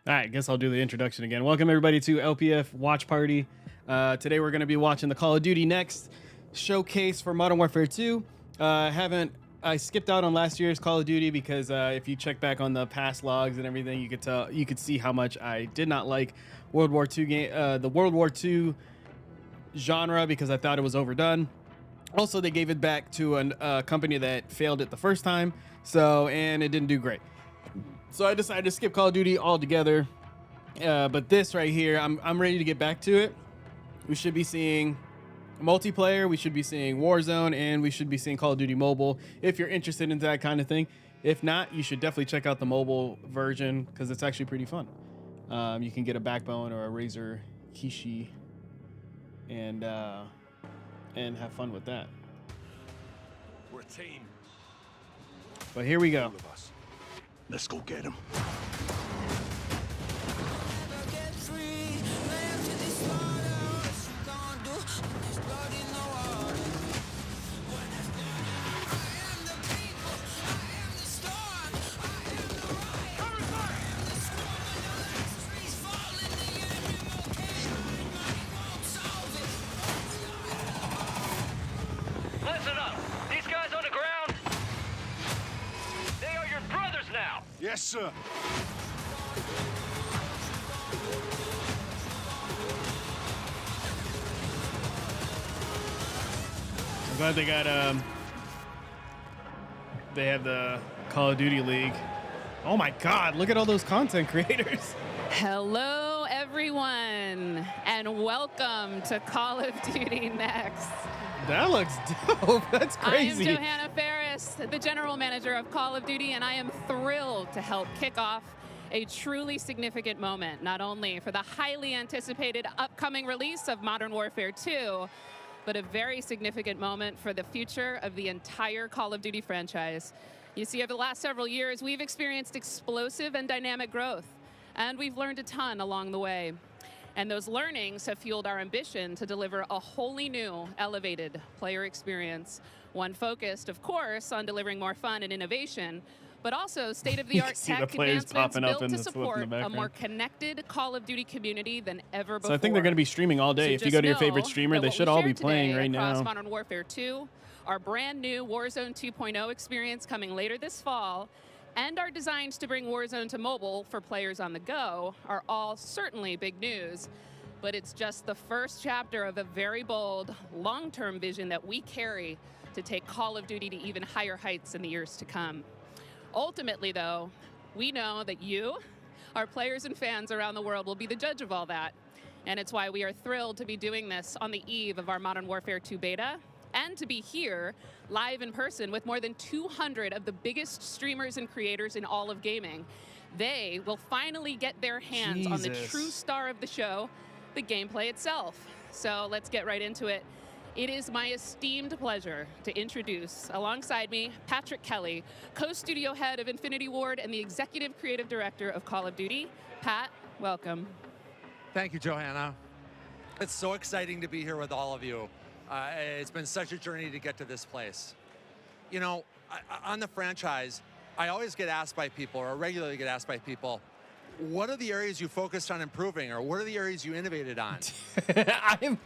All right, guess I'll do the introduction again. Welcome everybody to LPF Watch Party. Today we're going to be watching the Call of Duty Next showcase for Modern Warfare 2. I skipped out on last year's Call of Duty because if you check back on the past logs and everything, you could see how much I did not like World War II the World War II genre because I thought it was overdone. Also, they gave it back to a company that failed it the first time, and it didn't do great. So I decided to skip Call of Duty altogether. But this right here, I'm ready to get back to it. We should be seeing multiplayer, we should be seeing Warzone, and we should be seeing Call of Duty Mobile if you're interested in that kind of thing. If not, you should definitely check out the mobile version because it's actually pretty fun. You can get a Backbone or a Razer Kishi and have fun with that. We're a team. But here we go. All of us. Let's go get him. Listen up! These guys on the ground, they are your brothers now! Yes, sir. I'm glad they got they have the Call of Duty League. Oh my God, look at all those content creators. Hello, everyone, and welcome to Call of Duty Next. That looks dope. That's crazy. I am Johanna Ferris, the General Manager of Call of Duty, and I am thrilled to help kick off a truly significant moment, not only for the highly anticipated upcoming release of Modern Warfare 2, but a very significant moment for the future of the entire Call of Duty franchise. You see, over the last several years, we've experienced explosive and dynamic growth, and we've learned a ton along the way. And those learnings have fueled our ambition to deliver a wholly new, elevated player experience. One focused, of course, on delivering more fun and innovation, but also state-of-the-art tech advancements built to support a more connected Call of Duty community than ever before. So I think they're going to be streaming all day. So if you go to your favorite streamer, they should all be playing right now. Modern Warfare 2, our brand new Warzone 2.0 experience coming later this fall, and our designs to bring Warzone to mobile for players on the go are all certainly big news. But it's just the first chapter of a very bold, long-term vision that we carry to take Call of Duty to even higher heights in the years to come. Ultimately, though, we know that you, our players and fans around the world, will be the judge of all that. And it's why we are thrilled to be doing this on the eve of our Modern Warfare 2 beta, and to be here live in person with more than 200 of the biggest streamers and creators in all of gaming. They will finally get their hands on the true star of the show, the gameplay itself. So let's get right into it. It is my esteemed pleasure to introduce, alongside me, Patrick Kelly, co-studio head of Infinity Ward and the executive creative director of Call of Duty. Pat, welcome. Thank you, Johanna. It's so exciting to be here with all of you. It's been such a journey to get to this place. You know, on the franchise, I always get asked by people, or regularly get asked by people, what are the areas you focused on improving, or what are the areas you innovated on? I'm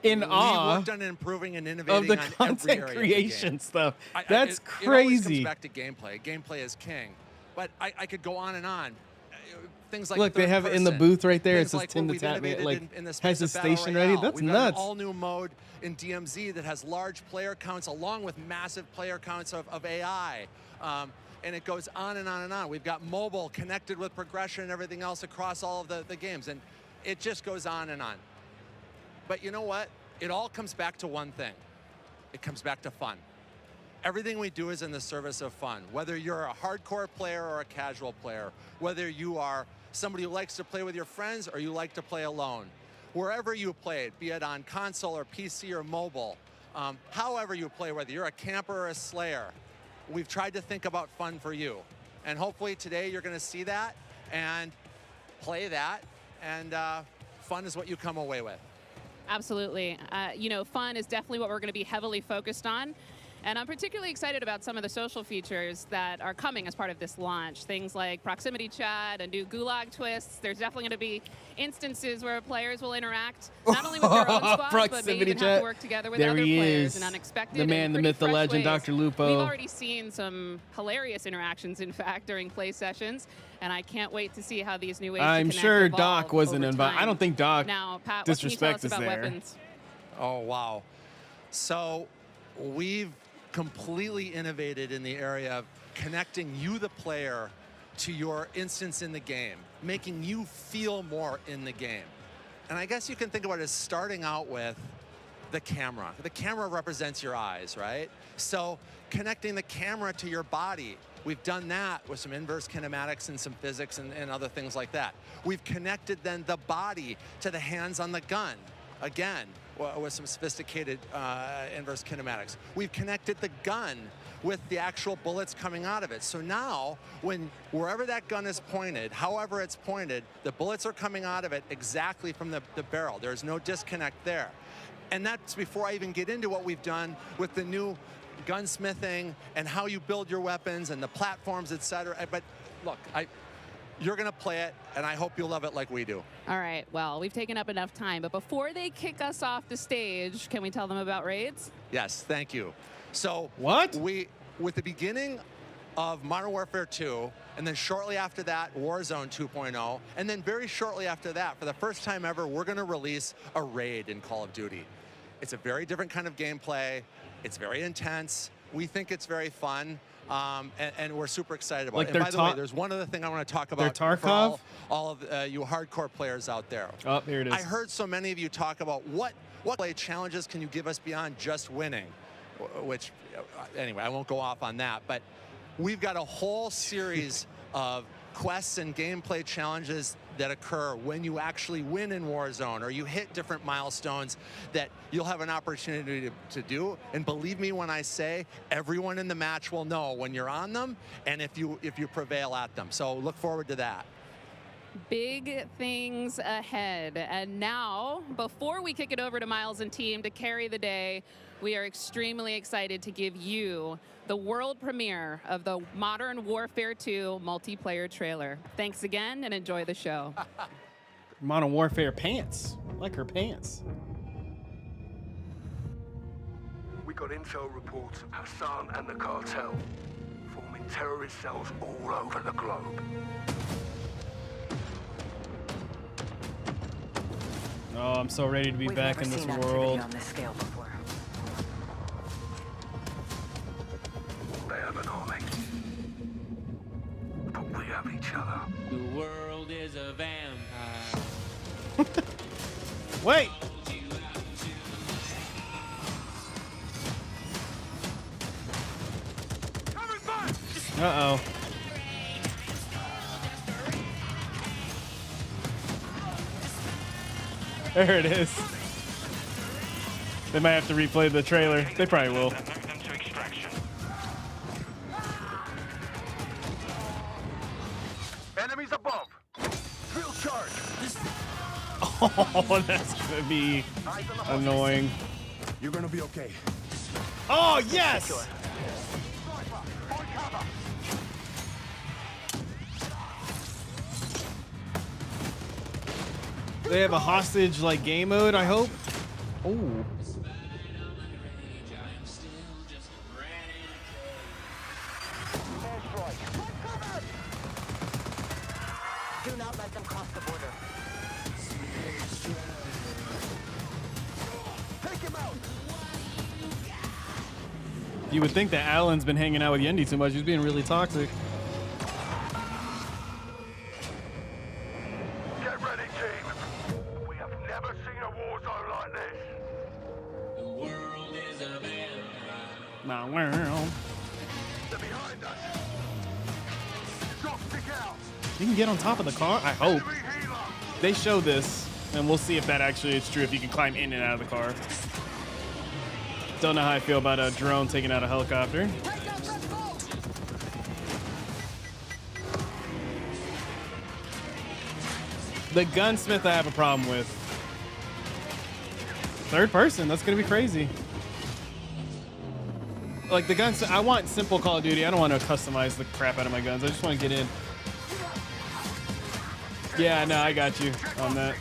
in awe. We worked on improving and innovating of the on content every area creation stuff. That's It crazy. always comes back to gameplay. Gameplay is king. But I could go on and on. Things like look, they have it in the booth right there. It says like Tim the we've Tap Man, innovated like in the has space his of Battle station ready. Royale. That's We've got nuts. an all-new mode in DMZ that has large player counts along with massive player counts of AI. And it goes on and on and on. We've got mobile connected with progression and everything else across all of the games. And it just goes on and on. But you know what? It all comes back to one thing. It comes back to fun. Everything we do is in the service of fun. Whether you're a hardcore player or a casual player, whether you are somebody who likes to play with your friends or you like to play alone, wherever you play it, be it on console or PC or mobile, however you play, whether you're a camper or a slayer, we've tried to think about fun for you. And hopefully today you're going to see that and play that, and fun is what you come away with. Absolutely. You know, fun is definitely what we're going to be heavily focused on. And I'm particularly excited about some of the social features that are coming as part of this launch. Things like proximity chat and new gulag twists. There's definitely going to be instances where players will interact not only with their own squads, but maybe even have to work together with other players in unexpected the man, and the pretty myth, the fresh legend, ways. Dr. Lupo. We've already seen some hilarious interactions, in fact, during play sessions, and I can't wait to see how these new ways I'm to connect sure evolve Doc wasn't over involved. I time. don't think Doc Now, Pat, what can you tell us disrespect is about there. weapons? Oh, wow. So we've completely innovated in the area of connecting you, the player, to your instance in the game, making you feel more in the game. And I guess you can think about it as starting out with the camera. The camera represents your eyes, right? So connecting the camera to your body, we've done that with some inverse kinematics and some physics and other things like that. We've connected then the body to the hands on the gun, again, with some sophisticated inverse kinematics. We've connected the gun with the actual bullets coming out of it. So now, wherever that gun is pointed, however it's pointed, the bullets are coming out of it exactly from the barrel. There's no disconnect there. And that's before I even get into what we've done with the new gunsmithing and how you build your weapons and the platforms, etc. But look, you're going to play it, and I hope you'll love it like we do. All right, well, we've taken up enough time, but before they kick us off the stage, can we tell them about raids? Yes, thank you. So what? With the beginning of Modern Warfare 2, and then shortly after that, Warzone 2.0, and then very shortly after that, for the first time ever, we're going to release a raid in Call of Duty. It's a very different kind of gameplay. It's very intense. We think it's very fun. And we're super excited about it. And by the way, there's one other thing I want to talk about for all of you hardcore players out there. Oh, here it is. I heard so many of you talk about what play challenges can you give us beyond just winning, which, anyway, I won't go off on that. But we've got a whole series of quests and gameplay challenges that occur when you actually win in Warzone or you hit different milestones that you'll have an opportunity to do. And believe me when I say everyone in the match will know when you're on them and if you prevail at them. So look forward to that. Big things ahead. And now, before we kick it over to Miles and team to carry the day, we are extremely excited to give you the world premiere of the Modern Warfare 2 multiplayer trailer. Thanks again and enjoy the show. Modern Warfare pants. I like her pants. We got intel reports of Hassan and the cartel forming terrorist cells all over the globe. Oh, I'm so ready to be back in this world. On this scale before. They have an army, but we have each other. The world is a vampire. Wait! Uh-oh. There it is. They might have to replay the trailer. They probably will. Enemies above. Field charge. Oh, that's gonna be annoying. You're gonna be okay. Oh, yes! They have a hostage like game mode, I hope. Oh. Do not let them cross the border. Take him out. You would think that Alan's been hanging out with Yendi too much. He's being really toxic. Get ready, team. We have never seen a war zone like this. The world is a vampire. My world. They're behind us. Drop stick out. You can get on top of the car? I hope. Enemy healer. They show this, and we'll see if that actually is true, if you can climb in and out of the car. Don't know how I feel about a drone taking out a helicopter. The gunsmith I have a problem with. Third person, that's gonna be crazy. like the guns. I want simple Call of Duty. I don't want to customize the crap out of my guns. I just want to get in. Yeah, no, I got you on that.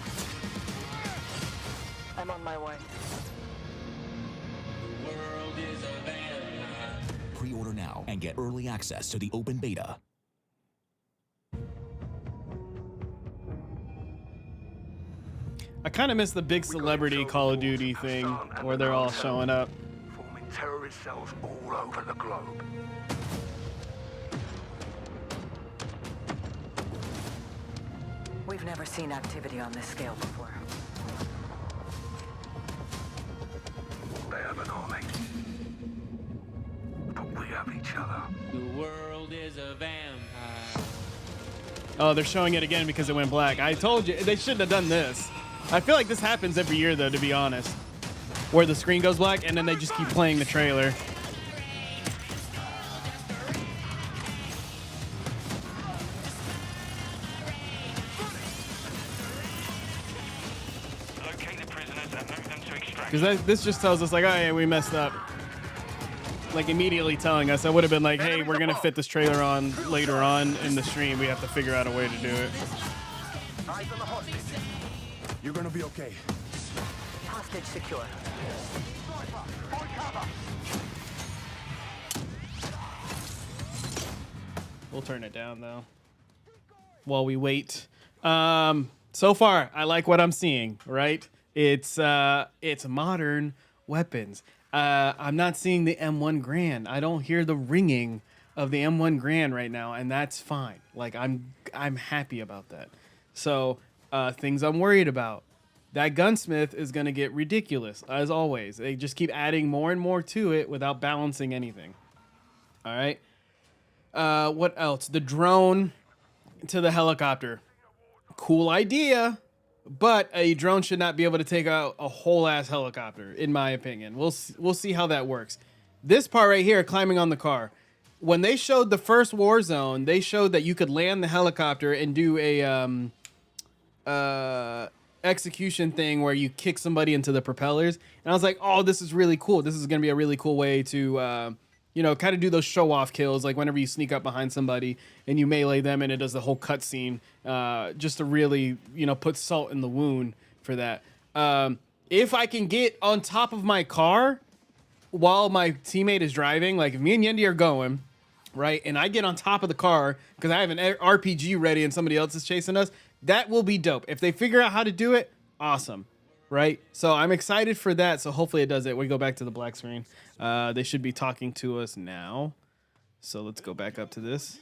I'm on my way. The world is a vampire. Pre-order now and get early access to the open beta. I kind of miss the big celebrity Call of Duty thing where they're all showing up. Forming terrorist cells all over the globe. We've never seen activity on this scale before. They have an army. But we have each other. The world is a vampire. Oh, they're showing it again because it went black. I told you, they shouldn't have done this. I feel like this happens every year, though, to be honest. Where the screen goes black and then they just keep playing the trailer. Locate the prisoners and move them to extraction. Because this just tells us, like, oh, yeah, we messed up. Like, immediately telling us. I would have been like, hey, we're going to fit this trailer on later on in the stream. We have to figure out a way to do it. Eyes on the hostage. You're gonna be okay. Hostage secure. We'll turn it down, though, while we wait. So far, I like what I'm seeing, right? It's modern weapons. I'm not seeing the M1 Grand. I don't hear the ringing of the M1 Grand right now, and that's fine. Like, I'm happy about that. So, things I'm worried about. That gunsmith is going to get ridiculous, as always. They just keep adding more and more to it without balancing anything. All right? What else? The drone to the helicopter. Cool idea, but a drone should not be able to take out a whole-ass helicopter, in my opinion. We'll see how that works. This part right here, climbing on the car. When they showed the first Warzone, they showed that you could land the helicopter and do a execution thing where you kick somebody into the propellers. And I was like, oh, this is really cool. This is going to be a really cool way to, you know, kind of do those show-off kills, like whenever you sneak up behind somebody and you melee them and it does the whole cutscene, just to really, you know, put salt in the wound for that. If I can get on top of my car while my teammate is driving, like if me and Yendi are going, right, and I get on top of the car because I have an RPG ready and somebody else is chasing us, that will be dope. If they figure out how to do it, awesome, right? So I'm excited for that. So hopefully it does it. We go back to the black screen. They should be talking to us now. So let's go back up to this.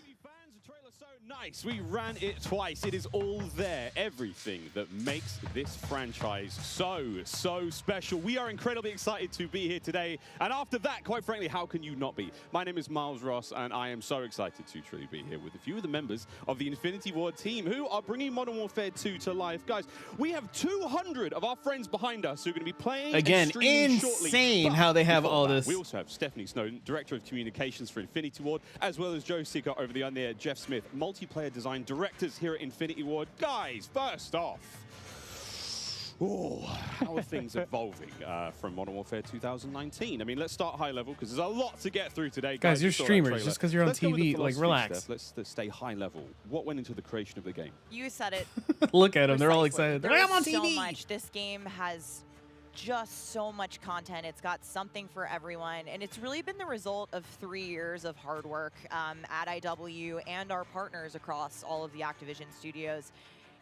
Nice, we ran it twice. It is all there. Everything that makes this franchise so special. We are incredibly excited to be here today. And after that, quite frankly, how can you not be? My name is Miles Ross, and I am so excited to truly be here with a few of the members of the Infinity Ward team who are bringing Modern Warfare 2 to life. Guys, we have 200 of our friends behind us who are going to be playing again, and shortly. insane how they have all this. We also have Stephanie Snowden, Director of Communications for Infinity Ward, as well as Joe Seeker over the on-air, Jeff Smith, multiplayer design directors here at Infinity Ward. Guys, first off, how are things evolving from Modern Warfare 2019? I mean, let's start high level because there's a lot to get through today. Guys, you're you saw that streamers. trailer. Just because you're on Let's go with the TV, like, philosophy, relax. Steph. Let's stay high level. What went into the creation of the game? You said it. Look at them. They're all Precisely. excited. They're like, I'm on There's TV. so much. This game has just so much content. It's got something for everyone. And it's really been the result of 3 years of hard work at IW and our partners across all of the Activision studios.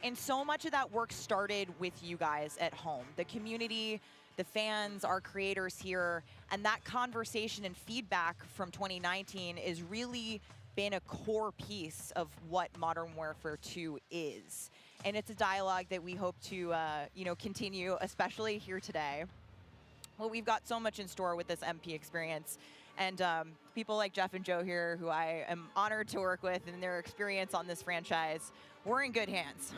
And so much of that work started with you guys at home. The community, the fans, our creators here, and that conversation and feedback from 2019 is really been a core piece of what Modern Warfare 2 is. And it's a dialogue that we hope to continue, especially here today. Well, we've got so much in store with this MP experience. And people like Jeff and Joe here, who I am honored to work with, and their experience on this franchise, we're in good hands.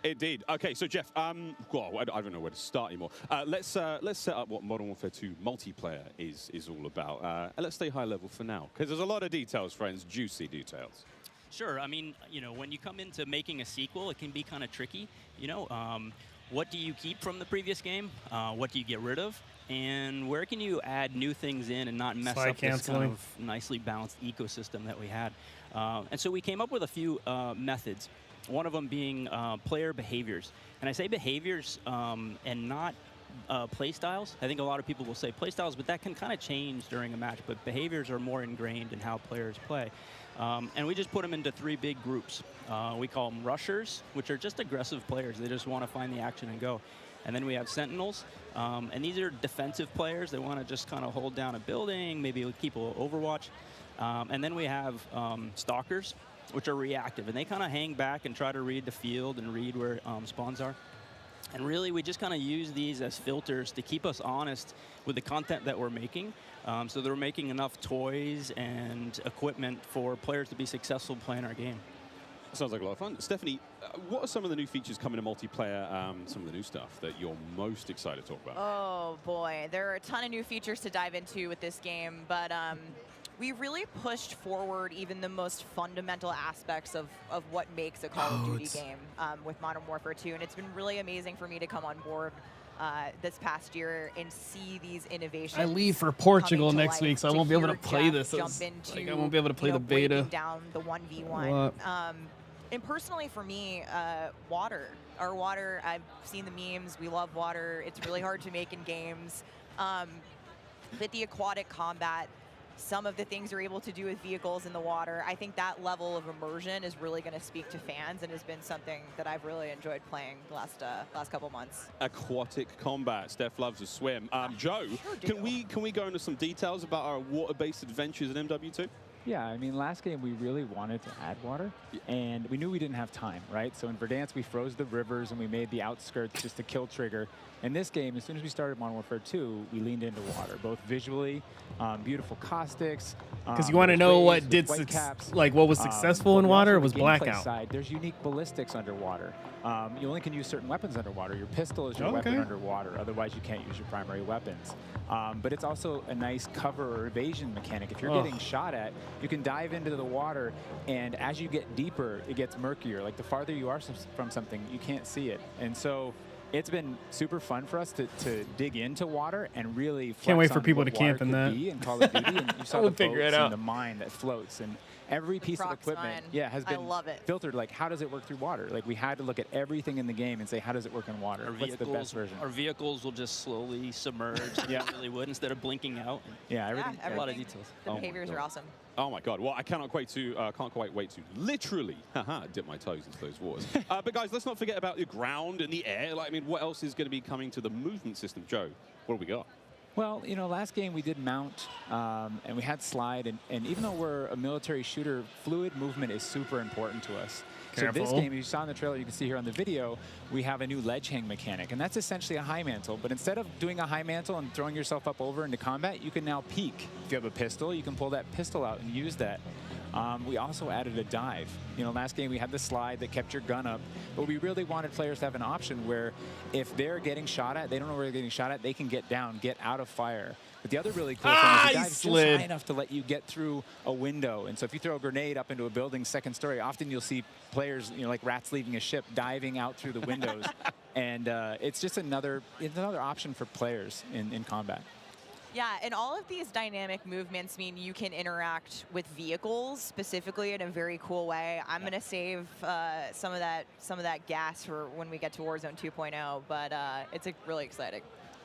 Indeed. Okay, so Jeff, well, I don't know where to start anymore. Let's set up what Modern Warfare 2 multiplayer is all about. And let's stay high level for now, because there's a lot of details, friends, juicy details. Sure. I mean, you know, when you come into making a sequel, it can be kind of tricky. You know, what do you keep from the previous game? What do you get rid of? and where can you add new things in and not mess Slide up this canceling. kind of nicely balanced ecosystem that we had. And so we came up with a few methods, one of them being player behaviors. And I say behaviors and not play styles. I think a lot of people will say play styles, but that can kind of change during a match. But behaviors are more ingrained in how players play. And we just put them into 3 big groups. We call them rushers, which are just aggressive players. They just want to find the action and go. And then we have sentinels, and these are defensive players. They want to just kind of hold down a building, maybe keep a overwatch. And then we have stalkers, which are reactive, and they kind of hang back and try to read the field and read where spawns are. And really, we just kind of use these as filters to keep us honest with the content that we're making. So they're making enough toys and equipment for players to be successful playing our game. Sounds like a lot of fun. Stephanie, what are some of the new features coming to multiplayer, some of the new stuff that you're most excited to talk about? Oh boy, there are a ton of new features to dive into with this game, but we really pushed forward even the most fundamental aspects of what makes a Call of Duty game with Modern Warfare 2, and it's been really amazing for me to come on board this past year and see these innovations. I leave for Portugal next week, so I won't be able to play Jeff this. Jump into, Like, I won't be able to play the beta. breaking down the 1v1. And personally for me, water. Our water, I've seen the memes, we love water. It's really hard to make in games. But the aquatic combat, some of the things you're able to do with vehicles in the water, I think that level of immersion is really going to speak to fans and has been something that I've really enjoyed playing the last couple months. Aquatic combat. Steph loves to swim. Joe, Sure can we go into some details about our water-based adventures in MW2? Yeah, I mean, last game we really wanted to add water, and we knew we didn't have time, right? So in Verdansk, we froze the rivers and we made the outskirts just a kill trigger. In this game, as soon as we started Modern Warfare 2, we leaned into water, both visually, beautiful caustics. Because you want to know what did what was successful in water or was blackout. Side, there's unique ballistics underwater. You only can use certain weapons underwater. Your pistol is your weapon underwater. Otherwise, you can't use your primary weapons. But it's also a nice cover or evasion mechanic. If you're getting shot at, you can dive into the water, and as you get deeper, it gets murkier. Like the farther you are from something, you can't see it. And so it's been super fun for us to dig into water and really flex Can't wait for on people what to camp water in could that. be in Call of Duty. And you saw the figure it boats out. and the mine that floats, and every piece of equipment has I been love it. filtered. Like, how does it work through water? Like, we had to look at everything in the game and say, how does it work in water? What's the best version? Our vehicles will just slowly submerge. Yeah, really would, instead of blinking out. Yeah, everything. A lot of details. The behaviors are awesome. Oh my God! Well, I can't quite wait to literally dip my toes into those waters. But guys, let's not forget about the ground and the air. Like, I mean, what else is going to be coming to the movement system? Joe, what do we got? Well, you know, last game we did mount, and we had slide, and even though we're a military shooter, fluid movement is super important to us. Careful. So this game, you saw in the trailer, you can see here on the video, we have a new ledge hang mechanic, and that's essentially a high mantle. But instead of doing a high mantle and throwing yourself up over into combat, you can now peek. If you have a pistol, you can pull that pistol out and use that. We also added a dive. You know, last game we had the slide that kept your gun up, but we really wanted players to have an option where if they're getting shot at, they don't know where they're getting shot at, they can get down, get out of fire. But the other really cool thing is the dive's just high enough to let you get through a window. And so if you throw a grenade up into a building's second story, often you'll see players, you know, like rats leaving a ship, diving out through the windows. And it's just another option for players in combat. Yeah, and all of these dynamic movements mean you can interact with vehicles specifically in a very cool way. I'm going to save some of that gas for when we get to Warzone 2.0, but it's really exciting.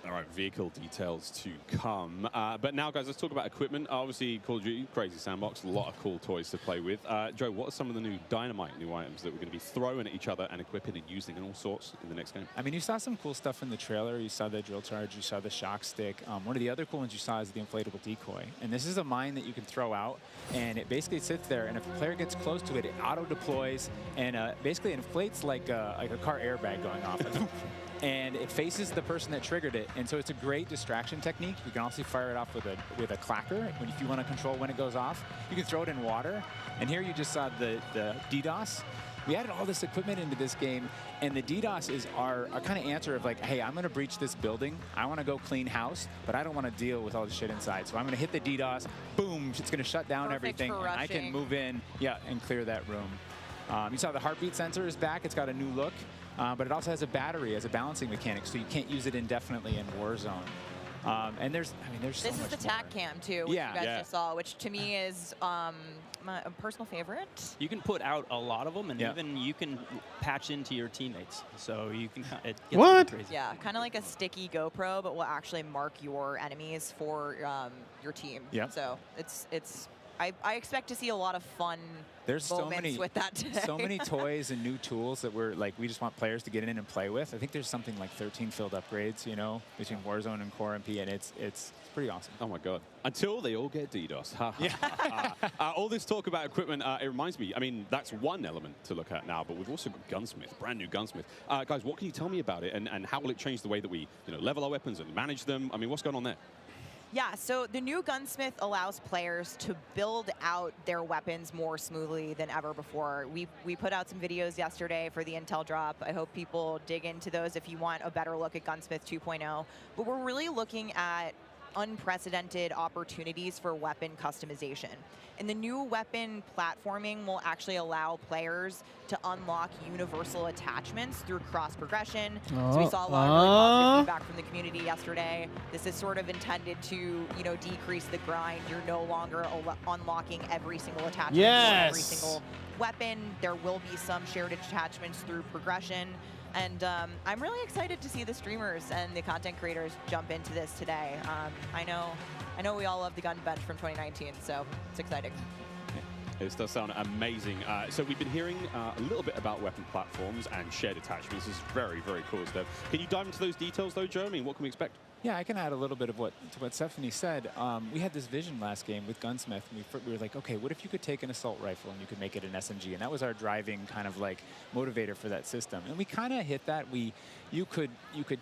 All right, vehicle details to come. But now, guys, let's talk about equipment. Obviously, Call of Duty, crazy sandbox, a lot of cool toys to play with. Joe, what are some of the new dynamite new items that we're going to be throwing at each other and equipping and using and all sorts in the next game? I mean, you saw some cool stuff in the trailer. You saw the drill charge, you saw the shock stick. One of the other cool ones you saw is the inflatable decoy. And this is a mine that you can throw out, and it basically sits there, and if a player gets close to it, it auto-deploys and basically inflates like a car airbag going off. And it faces the person that triggered it, and so it's a great distraction technique. You can also fire it off with a clacker if you want to control when it goes off. You can throw it in water, and here you just saw the DDoS. We added all this equipment into this game, and the DDoS is our kind of answer of like, hey, I'm going to breach this building. I want to go clean house, but I don't want to deal with all the shit inside. So I'm going to hit the DDoS. Boom! It's going to shut down everything, and I can move in, and clear that room. You saw the heartbeat sensor is back. It's got a new look. But it also has a battery as a balancing mechanic, so you can't use it indefinitely in Warzone. And there's so This is much the TAC cam too, which Yeah. you guys Yeah. just saw, which to me is my personal favorite. You can put out a lot of them, and Yeah. even you can patch into your teammates. So you can. It gets What? pretty crazy. Yeah, kind of like a sticky GoPro, but will actually mark your enemies for your team. Yep. So I expect to see a lot of fun There's moments with that today. so many toys and new tools that we just want players to get in and play with. I think there's something like 13 field upgrades, you know, between Warzone and Core MP, and it's pretty awesome. Oh my God. Until they all get DDoS. All this talk about equipment, it reminds me, I mean, that's one element to look at now, but we've also got Gunsmith, brand new Gunsmith. Guys, what can you tell me about it, and how will it change the way that we level our weapons and manage them? I mean, what's going on there? Yeah, so the new Gunsmith allows players to build out their weapons more smoothly than ever before. We put out some videos yesterday for the Intel drop. I hope people dig into those if you want a better look at Gunsmith 2.0. But we're really looking at unprecedented opportunities for weapon customization. And the new weapon platforming will actually allow players to unlock universal attachments through cross progression. So we saw a lot of really positive feedback from the community yesterday. This is sort of intended to, decrease the grind. You're no longer unlocking every single attachment for every single weapon. There will be some shared attachments through progression. And I'm really excited to see the streamers and the content creators jump into this today. I know we all love the gun bench from 2019, so it's exciting. This does sound amazing. So we've been hearing a little bit about weapon platforms and shared attachments. This is very, very cool stuff. Can you dive into those details, though, Joe? I mean, what can we expect? Yeah, I can add a little bit of what Stephanie said. We had this vision last game with Gunsmith, and we were like, okay, what if you could take an assault rifle and you could make it an SMG? And that was our driving kind of like motivator for that system. And we kind of hit that. You could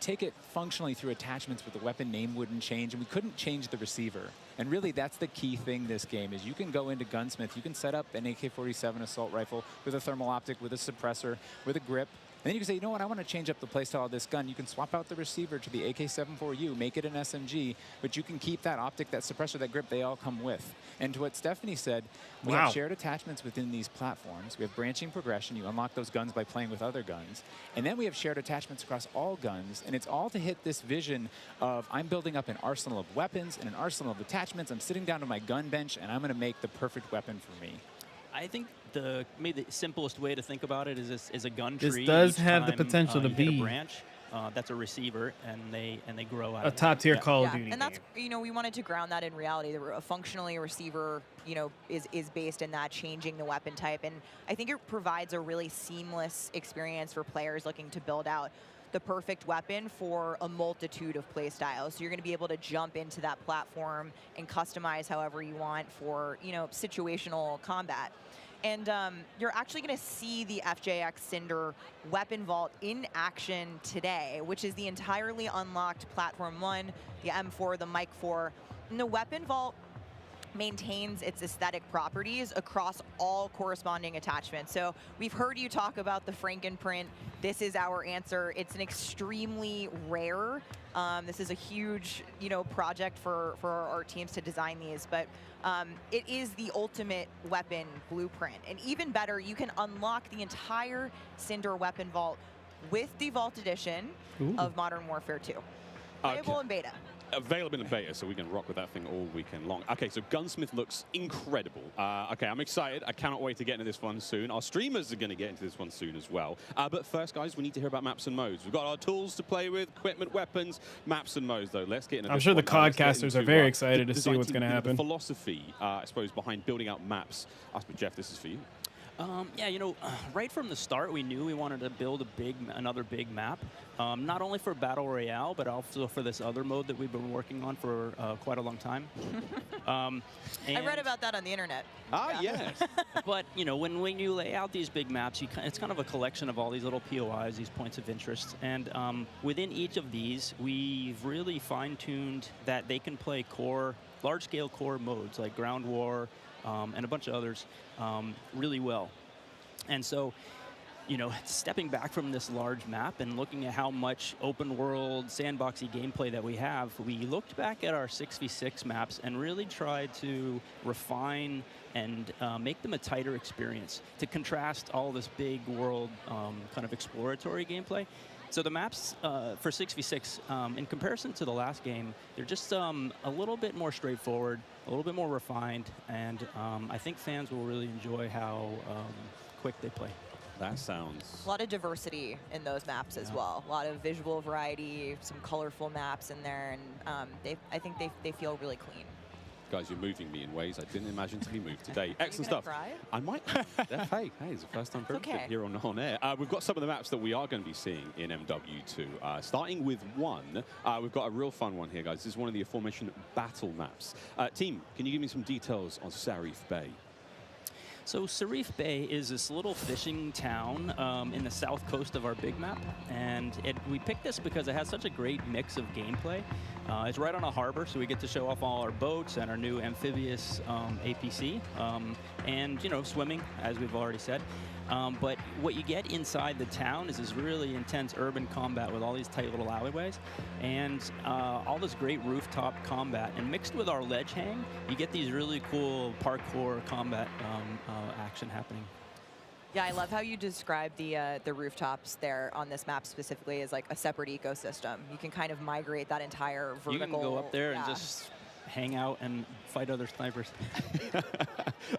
take it functionally through attachments, but the weapon name wouldn't change, and we couldn't change the receiver. And really, that's the key thing this game is you can go into Gunsmith, you can set up an AK-47 assault rifle with a thermal optic, with a suppressor, with a grip. And then you can say, you know what, I want to change up the playstyle of this gun. You can swap out the receiver to the AK-74U, make it an SMG, but you can keep that optic, that suppressor, that grip, they all come with. And to what Stephanie said, we have shared attachments within these platforms. We have branching progression. You unlock those guns by playing with other guns. And then we have shared attachments across all guns, and it's all to hit this vision of I'm building up an arsenal of weapons and an arsenal of attachments. I'm sitting down to my gun bench, and I'm going to make the perfect weapon for me. I think maybe the simplest way to think about it is a gun tree. This does Each have the time, potential to you hit be a branch. That's a receiver, and they grow out a of top tier that. Call of Duty. And that's we wanted to ground that in reality. Functionally, a receiver is based in that changing the weapon type, and I think it provides a really seamless experience for players looking to build out the perfect weapon for a multitude of play styles. So you're going to be able to jump into that platform and customize however you want for situational combat. And you're actually going to see the FJX Cinder weapon vault in action today, which is the entirely unlocked Platform 1, the M4, the Mic 4. And the weapon vault maintains its aesthetic properties across all corresponding attachments. So we've heard you talk about the Frankenprint. This is our answer. It's an extremely rare. This is a huge, project for our art teams to design these, but it is the ultimate weapon blueprint. And even better, you can unlock the entire Cinder weapon vault with the Vault Edition of Modern Warfare 2. Playable in beta. Available in beta, so we can rock with that thing all weekend long. Okay, so Gunsmith looks incredible. Okay, I'm excited. I cannot wait to get into this one soon. Our streamers are going to get into this one soon as well. But first, guys, we need to hear about maps and modes. We've got our tools to play with, equipment, weapons, maps and modes, though. Let's get into I'm this sure one. the CODcasters are very excited to see what's going to happen. The philosophy, I suppose, behind building out maps. Jeff, this is for you. Yeah, right from the start, we knew we wanted to build another big map, not only for Battle Royale, but also for this other mode that we've been working on for quite a long time. I read about that on the internet. Yes. But, when you lay out these big maps, it's kind of a collection of all these little POIs, these points of interest. And within each of these, we've really fine-tuned that they can play large-scale core modes like Ground War, and a bunch of others really well. And so, stepping back from this large map and looking at how much open world, sandboxy gameplay that we have, we looked back at our 6v6 maps and really tried to refine and make them a tighter experience to contrast all this big world kind of exploratory gameplay So the maps for 6v6, in comparison to the last game, they're just a little bit more straightforward, a little bit more refined, and I think fans will really enjoy how quick they play. That sounds... A lot of diversity in those maps as well. A lot of visual variety, some colorful maps in there, and I think they feel really clean. Guys, you're moving me in ways I didn't imagine to be moved today. Excellent stuff. Cry? I might. Hey, it's the first time for everything okay. here on air. We've got some of the maps that we are going to be seeing in MW2. Starting with one, we've got a real fun one here, guys. This is one of the aforementioned battle maps. Team, can you give me some details on Sarif Bay? So Sarif Bay is this little fishing town in the south coast of our big map, and we picked this because it has such a great mix of gameplay. It's right on a harbor, so we get to show off all our boats and our new amphibious APC, and swimming, as we've already said. But what you get inside the town is this really intense urban combat with all these tight little alleyways and all this great rooftop combat. And mixed with our ledge hang, you get these really cool parkour combat action happening. Yeah, I love how you describe the rooftops there on this map specifically as like a separate ecosystem. You can kind of migrate that entire vertical. You can go up there and just hang out and fight other snipers.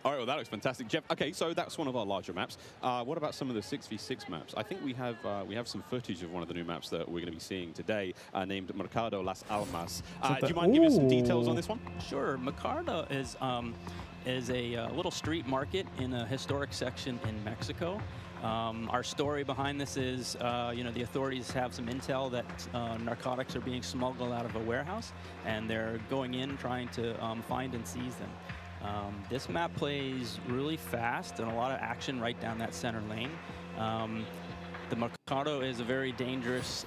All right, well, that looks fantastic. Jeff, okay, so that's one of our larger maps. What about some of the 6v6 maps? I think we have some footage of one of the new maps that we're going to be seeing today, named Mercado Las Almas. Do you mind giving us some details on this one? Sure. Mercado is a little street market in a historic section in Mexico. Our story behind this is, the authorities have some intel that narcotics are being smuggled out of a warehouse, and they're going in trying to find and seize them. This map plays really fast and a lot of action right down that center lane. The Mercado is a very dangerous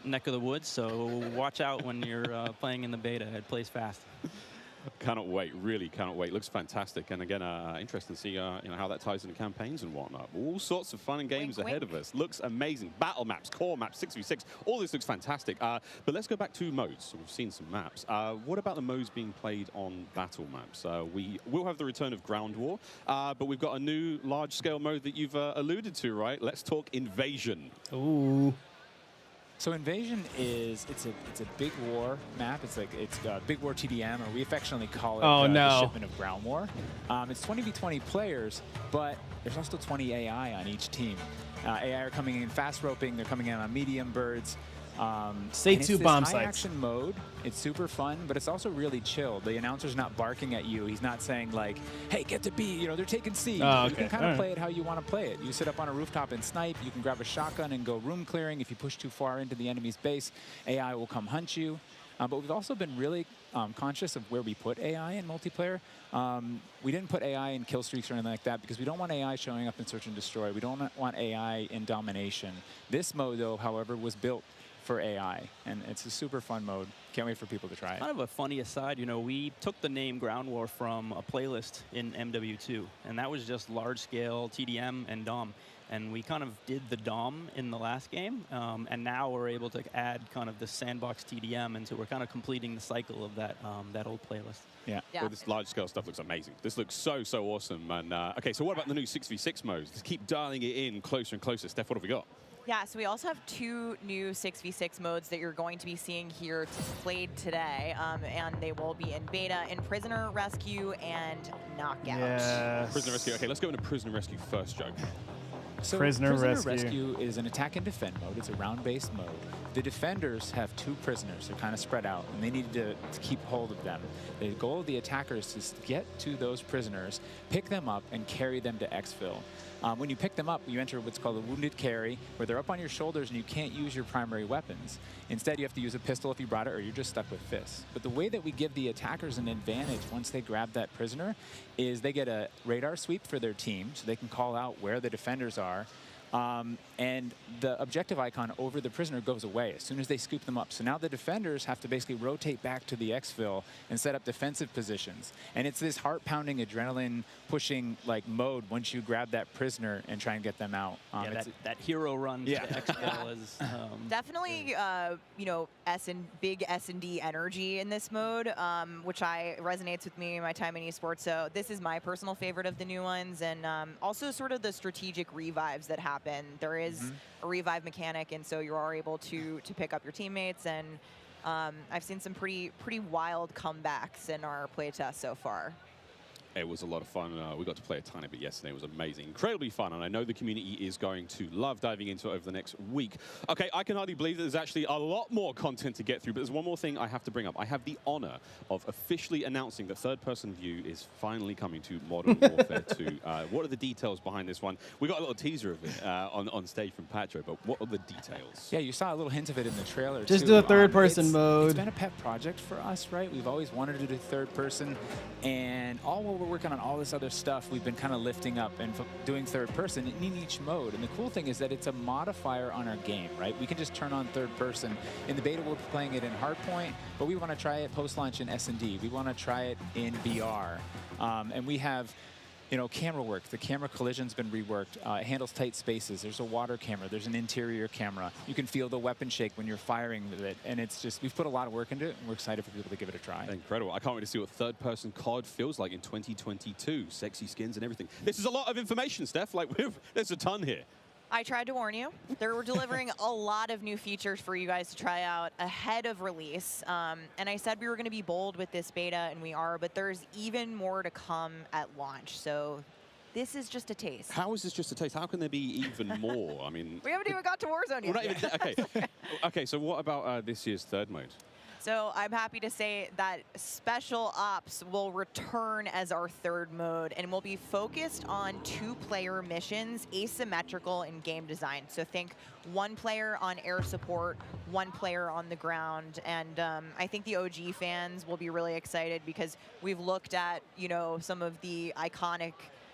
neck of the woods, so watch out when you're playing in the beta. It plays fast. Cannot wait, really cannot wait. Looks fantastic, and again, interesting to see how that ties into campaigns and whatnot. All sorts of fun and games ahead of us. Looks amazing. Battle maps, core maps, 6v6, all this looks fantastic. But let's go back to modes. We've seen some maps. What about the modes being played on battle maps? We will have the return of Ground War, but we've got a new large-scale mode that you've alluded to, right? Let's talk Invasion. Ooh. So Invasion is it's a big war map. It's Big War TDM, or we affectionately call it the shipment of Ground War. It's 20v20 players, but there's also 20 AI on each team. AI are coming in fast roping. They're coming in on medium birds. Say two bomb sites. Action mode. It's super fun, but it's also really chill. The announcer's not barking at you. He's not saying like, "Hey, get to B." They're taking C. Oh, okay. You can kind of play it how you want to play it. You sit up on a rooftop and snipe. You can grab a shotgun and go room clearing. If you push too far into the enemy's base, AI will come hunt you. But we've also been really conscious of where we put AI in multiplayer. We didn't put AI in kill streaks or anything like that because we don't want AI showing up in search and destroy. We don't want AI in domination. This mode, though, however, was built for AI, and it's a super fun mode. Can't wait for people to try it. Kind of a funny aside, we took the name Ground War from a playlist in MW2, and that was just large-scale TDM and DOM. And we kind of did the DOM in the last game, and now we're able to add kind of the sandbox TDM, and so we're kind of completing the cycle of that old playlist. Yeah. Well, this large-scale stuff looks amazing. This looks so awesome. And okay, so what about the new 6v6 modes? Just keep dialing it in closer and closer. Steph, what have we got? Yeah, so we also have 2 new 6v6 modes that you're going to be seeing here played today, and they will be in beta in Prisoner Rescue and Knockout. Yes. Prisoner Rescue. Okay, let's go into Prisoner Rescue first, Joe. So Prisoner Rescue is an attack and defend mode. It's a round-based mode. The defenders have 2 prisoners. They're kind of spread out, and they need to keep hold of them. The goal of the attackers is to get to those prisoners, pick them up, and carry them to exfil. When you pick them up, you enter what's called a wounded carry, where they're up on your shoulders and you can't use your primary weapons. Instead, you have to use a pistol if you brought it, or you're just stuck with fists. But the way that we give the attackers an advantage once they grab that prisoner is they get a radar sweep for their team, so they can call out where the defenders are. And the objective icon over the prisoner goes away as soon as they scoop them up. So now the defenders have to basically rotate back to the exfil and set up defensive positions. And it's this heart-pounding, adrenaline-pushing like mode once you grab that prisoner and try and get them out. That hero run to exfil is definitely big S&D energy in this mode, which resonates with me in my time in esports. So this is my personal favorite of the new ones, and also sort of the strategic revives that happen happen. There is a revive mechanic, and so you are able to pick up your teammates. And I've seen some pretty wild comebacks in our playtest so far. It was a lot of fun. We got to play a tiny bit yesterday. It was amazing. Incredibly fun, and I know the community is going to love diving into it over the next week. Okay, I can hardly believe that there's actually a lot more content to get through, but there's one more thing I have to bring up. I have the honor of officially announcing that third-person view is finally coming to Modern Warfare 2. What are the details behind this one? We got a little teaser of it on stage from Patro, but what are the details? Yeah, you saw a little hint of it in the trailer, Just too. do a third-person mode. It's been a pet project for us, right? We've always wanted to do third-person, and all while we're working on all this other stuff, we've been kind of lifting up and doing third-person in each mode. And the cool thing is that it's a modifier on our game, right? We can just turn on third-person. In the beta, we're playing it in Hardpoint, but we want to try it post-launch in S&D. We want to try it in VR. And we have, you know, camera work. The camera collision's been reworked. It handles tight spaces. There's a water camera. There's an interior camera. You can feel the weapon shake when you're firing with it. And it's just, we've put a lot of work into it, and we're excited for people to give it a try. Incredible. I can't wait to see what third-person COD feels like in 2022. Sexy skins and everything. This is a lot of information, Steph. Like, there's a ton here. I tried to warn you. We're delivering a lot of new features for you guys to try out ahead of release. And I said we were going to be bold with this beta, and we are, but there's even more to come at launch. So this is just a taste. How is this just a taste? How can there be even more? I mean... We haven't even got to Warzone yet. Not even, okay. Okay, so what about this year's third mode? So I'm happy to say that Special Ops will return as our third mode, and will be focused on 2-player missions, asymmetrical in game design. So think 1 player on air support, 1 player on the ground. And I think the OG fans will be really excited, because we've looked at, you know, some of the iconic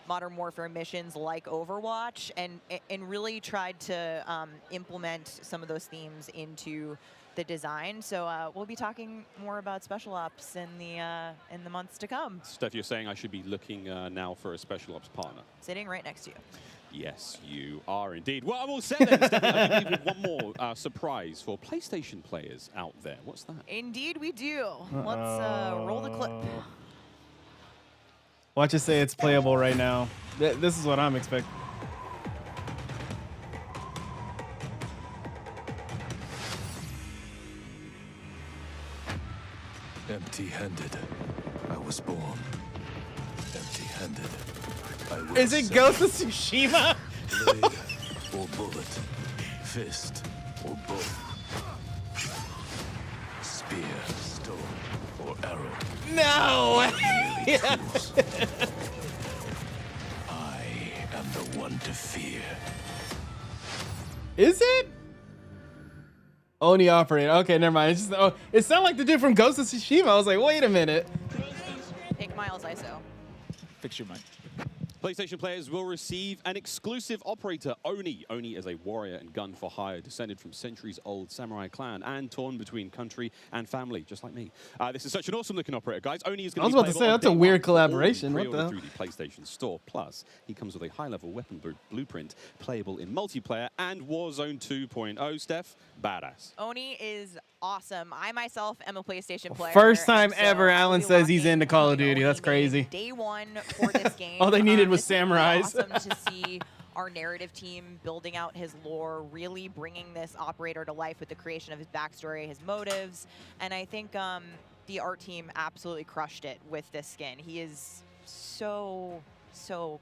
Modern Warfare missions like Overwatch, and really tried to implement some of those themes into the design. So we'll be talking more about Special Ops in the months to come. Steph, you're saying I should be looking now for a Special Ops partner? Sitting right next to you. Yes, you are indeed. Well, I'm all set then, Steph. I believe we have one more surprise for PlayStation players out there. What's that? Indeed we do. Let's roll the clip. Watch it say it's playable right now. This is what I'm expecting. Empty-handed. I was born. Empty-handed. Is it Ghost of Tsushima? Blade or bullet. Fist or bow. Spear, stone, or arrow. No! I am the one to fear. Is it? Oni operator. Okay, never mind. It's just, it sounded like the dude from Ghost of Tsushima. I was like, wait a minute. Take Miles ISO. Fix your mic. PlayStation players will receive an exclusive operator, Oni. Oni is a warrior and gun for hire, descended from centuries-old samurai clan and torn between country and family, just like me. This is such an awesome-looking operator, guys. Oni is going to be I was about to say, that's a weird collaboration. What the hell? Through the PlayStation Store. Plus, he comes with a high-level weapon blueprint, playable in multiplayer and Warzone 2.0. Steph, badass. Oni is awesome. I myself am a PlayStation player. First time so ever Alan says he's into Call of Duty. That's crazy. Day one for this game. All they needed was samurais. Awesome to see our narrative team building out his lore, really bringing this operator to life with the creation of his backstory, his motives. And I think the art team absolutely crushed it with this skin. He is so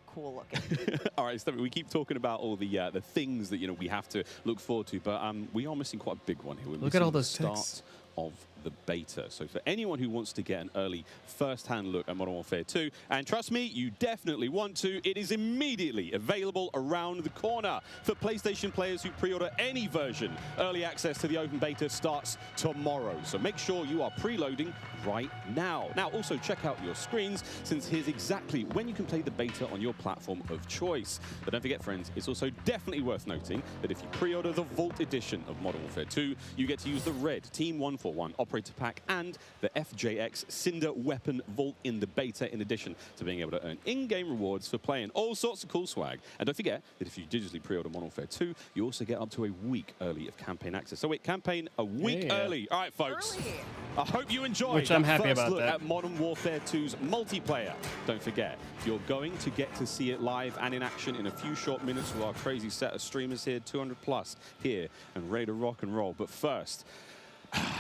cool looking. All right, Steph, we keep talking about all the things that we have to look forward to, but we are missing quite a big one here. Look at all those texts. Of the beta. So for anyone who wants to get an early first-hand look at Modern Warfare 2, and trust me, you definitely want to, it is immediately available around the corner. For PlayStation players who pre-order any version, early access to the open beta starts tomorrow. So make sure you are preloading right now. Now, also check out your screens, since here's exactly when you can play the beta on your platform of choice. But don't forget, friends, it's also definitely worth noting that if you pre-order the Vault edition of Modern Warfare 2, you get to use the red Team 141 operator Operator Pack and the FJX Cinder Weapon Vault in the beta, in addition to being able to earn in-game rewards for playing all sorts of cool swag. And don't forget that if you digitally pre-order Modern Warfare 2, you also get up to a week early of campaign access. So wait, campaign a week early. All right, folks. Early. I hope you enjoyed Which I'm happy first about look that. at Modern Warfare 2's multiplayer. Don't forget, you're going to get to see it live and in action in a few short minutes with our crazy set of streamers here, 200 plus here, and ready to rock and roll. But first,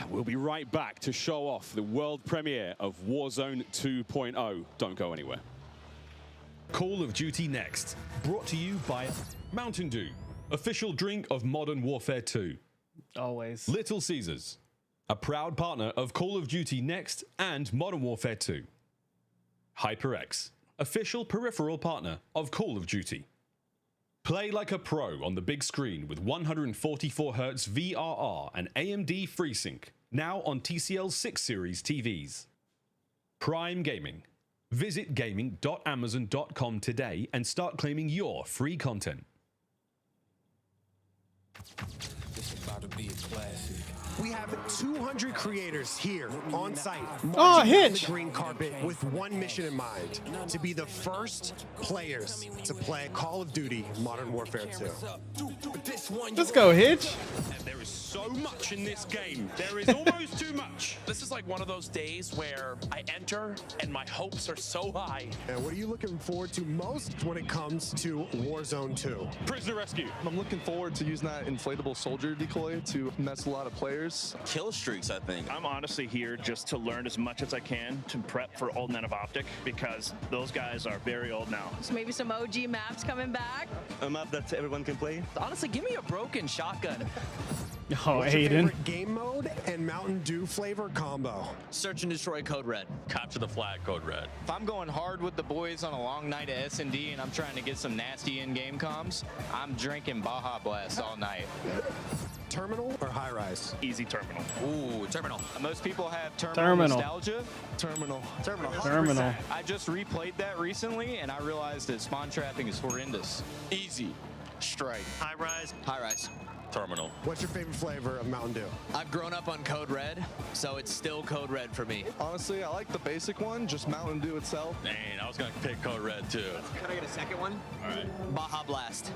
we'll be right back to show off the world premiere of Warzone 2.0. Don't go anywhere. Call of Duty Next, brought to you by Mountain Dew, official drink of Modern Warfare 2. Always. Little Caesars, a proud partner of Call of Duty Next and Modern Warfare 2. HyperX, official peripheral partner of Call of Duty. Play like a pro on the big screen with 144Hz VRR and AMD FreeSync, now on TCL 6 Series TVs. Prime Gaming. Visit gaming.amazon.com today and start claiming your free content. This is about to be a classic. We have 200 creators here on site. Oh, marching down Hitch! the green carpet with one mission in mind: to be the first players to play Call of Duty Modern Warfare 2. Let's go, Hitch. There is so much in this game. There is almost too much. This is like one of those days where I enter and my hopes are so high. And what are you looking forward to most when it comes to Warzone 2? Prisoner rescue. I'm looking forward to using that inflatable soldier decoy to mess a lot of players. Kill streaks, I think. I'm honestly here just to learn as much as I can to prep for Old Men of Optic, because those guys are very old now. So maybe some OG maps coming back. A map that everyone can play. Honestly, give me a broken shotgun. Oh, What's your Aiden. favorite game mode and Mountain Dew flavor combo? Search and destroy Code Red. Capture the flag, Code Red. If I'm going hard with the boys on a long night at S&D and I'm trying to get some nasty in-game comms, I'm drinking Baja Blast all night. Terminal or high rise? Easy terminal. Ooh, terminal. Most people have Terminal. nostalgia. Terminal. Terminal. 100%. Terminal. I just replayed that recently and I realized that spawn trapping is horrendous. Easy. Strike. High rise. High rise. Terminal. What's your favorite flavor of Mountain Dew? I've grown up on Code Red, so it's still Code Red for me. Honestly, I like the basic one, just Mountain Dew itself. Dang, I was gonna pick Code Red too. Can I get a second one? All right. Baja Blast.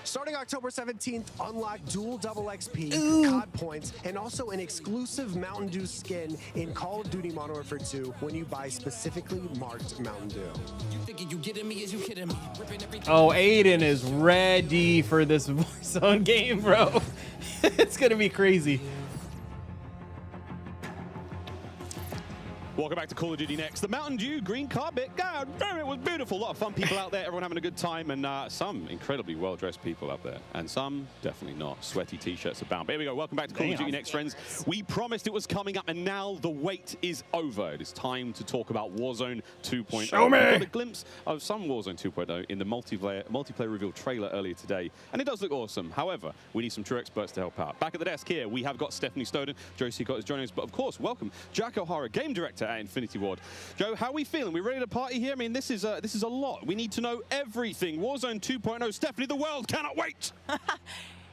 Starting October 17th, unlock dual double XP, COD points, and also an exclusive Mountain Dew skin in Call of Duty Modern Warfare 2 when you buy specifically marked Mountain Dew. Oh, Aiden is ready for this Warzone game, bro. It's gonna be crazy. Welcome back to Call of Duty Next. The Mountain Dew green carpet. God damn, it was beautiful. A lot of fun people out there, everyone having a good time, and some incredibly well-dressed people out there, and some definitely not. Sweaty t-shirts abound. But here we go. Welcome back to Call of Duty Next, friends. We promised it was coming up, and now the wait is over. It is time to talk about Warzone 2.0. Show me! We got a glimpse of some Warzone 2.0 in the multiplayer reveal trailer earlier today, and it does look awesome. However, we need some true experts to help out. Back at the desk here, we have got Stephanie Snowden. Joe Seacott is joining us, but of course, welcome Jack O'Hara, game director at Infinity Ward. Joe, how are we feeling? We ready to party here? I mean, this is a lot. We need to know everything. Warzone 2.0. Stephanie, the world cannot wait.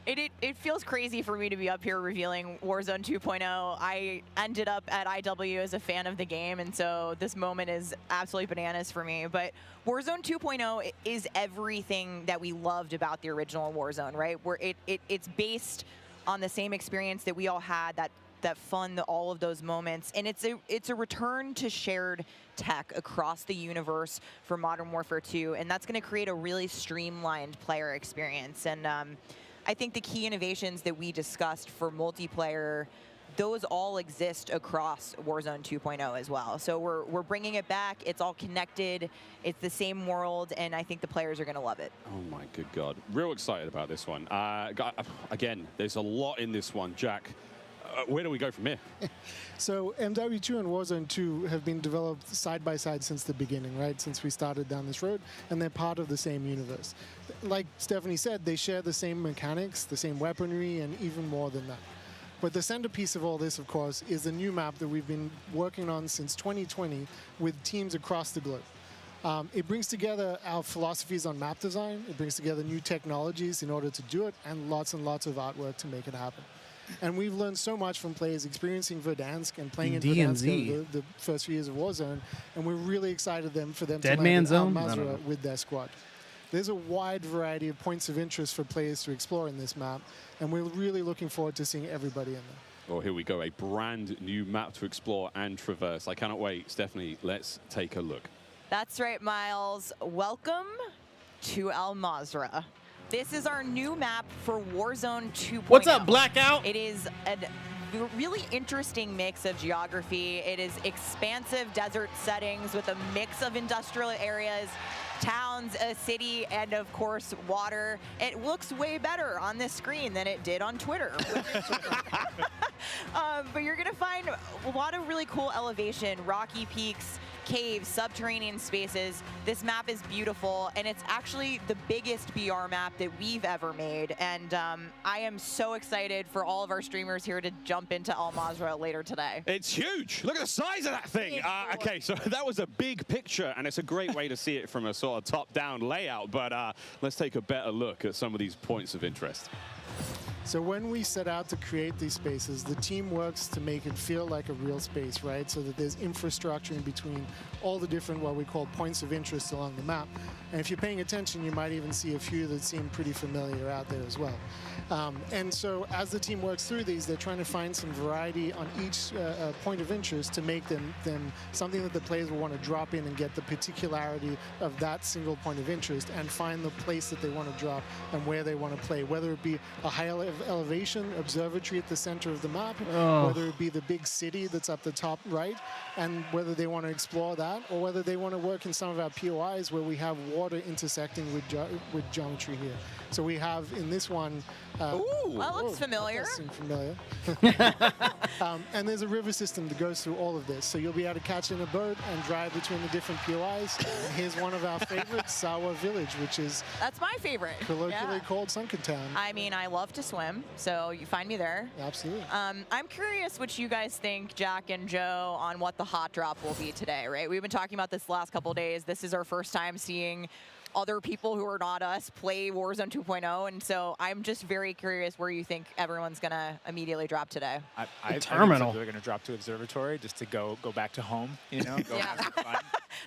It feels crazy for me to be up here revealing Warzone 2.0. I ended up at IW as a fan of the game, and so this moment is absolutely bananas for me. But Warzone 2.0 is everything that we loved about the original Warzone, right? Where it's based on the same experience that we all had, that fun, all of those moments, and it's a return to shared tech across the universe for Modern Warfare 2, and that's going to create a really streamlined player experience. And I think the key innovations that we discussed for multiplayer, those all exist across Warzone 2.0 as well. So we're bringing it back. It's all connected. It's the same world, and I think the players are going to love it. Oh my good God. Real excited about this one. Again, there's a lot in this one. Jack, where do we go from here? So MW2 and Warzone 2 have been developed side by side since the beginning, right? Since we started down this road, and they're part of the same universe. Like Stephanie said, they share the same mechanics, the same weaponry, and even more than that. But the centerpiece of all this, of course, is a new map that we've been working on since 2020 with teams across the globe. It brings together our philosophies on map design. It brings together new technologies in order to do it, and lots of artwork to make it happen. And we've learned so much from players experiencing Verdansk and playing in DMZ. Verdansk over the first few years of Warzone, and we're really excited for them Dead to Man land at Zone? I don't Al know. Mazrah with their squad. There's a wide variety of points of interest for players to explore in this map, and we're really looking forward to seeing everybody in there. Well, here we go, a brand new map to explore and traverse. I cannot wait. Stephanie, let's take a look. That's right, Miles. Welcome to Al Mazrah. This is our new map for Warzone 2.0. What's up, Blackout? It is a really interesting mix of geography. It is expansive desert settings with a mix of industrial areas, towns, a city, and of course, water. It looks way better on this screen than it did on Twitter. But you're gonna find a lot of really cool elevation, rocky peaks, caves, subterranean spaces. This map is beautiful, and it's actually the biggest BR map that we've ever made. And I am so excited for all of our streamers here to jump into Al Mazrah later today. It's huge. Look at the size of that thing. Okay, so that was a big picture, and it's a great way to see it from a sort of top-down layout. But let's take a better look at some of these points of interest. So when we set out to create these spaces, the team works to make it feel like a real space, right? So that there's infrastructure in between all the different, what we call points of interest along the map. And if you're paying attention, you might even see a few that seem pretty familiar out there as well. And so as the team works through these, they're trying to find some variety on each point of interest to make them something that the players will want to drop in and get the particularity of that single point of interest and find the place that they want to drop and where they want to play, whether it be a high elevation observatory at the center of the map, whether it be the big city that's up the top right, and whether they want to explore that, or whether they want to work in some of our POIs where we have water intersecting with geometry here. So we have in this one... Ooh, that looks familiar. That does seem familiar. And there's a river system that goes through all of this. So you'll be able to catch in a boat and drive between the different POIs. And here's one of our favorites, Sawa Village, which is... That's my favorite. Colloquially called Sunken Town. I mean, I love to swim, so you find me there. Absolutely. I'm curious what you guys think, Jack and Joe, on what the hot drop will be today, right? We've been talking about this the last couple of days. This is our first time seeing other people who are not us play Warzone 2.0, and so I'm just very curious where you think everyone's gonna immediately drop today. I Terminal. They're going to drop to Observatory just to go back to home, you know? Go have some fun.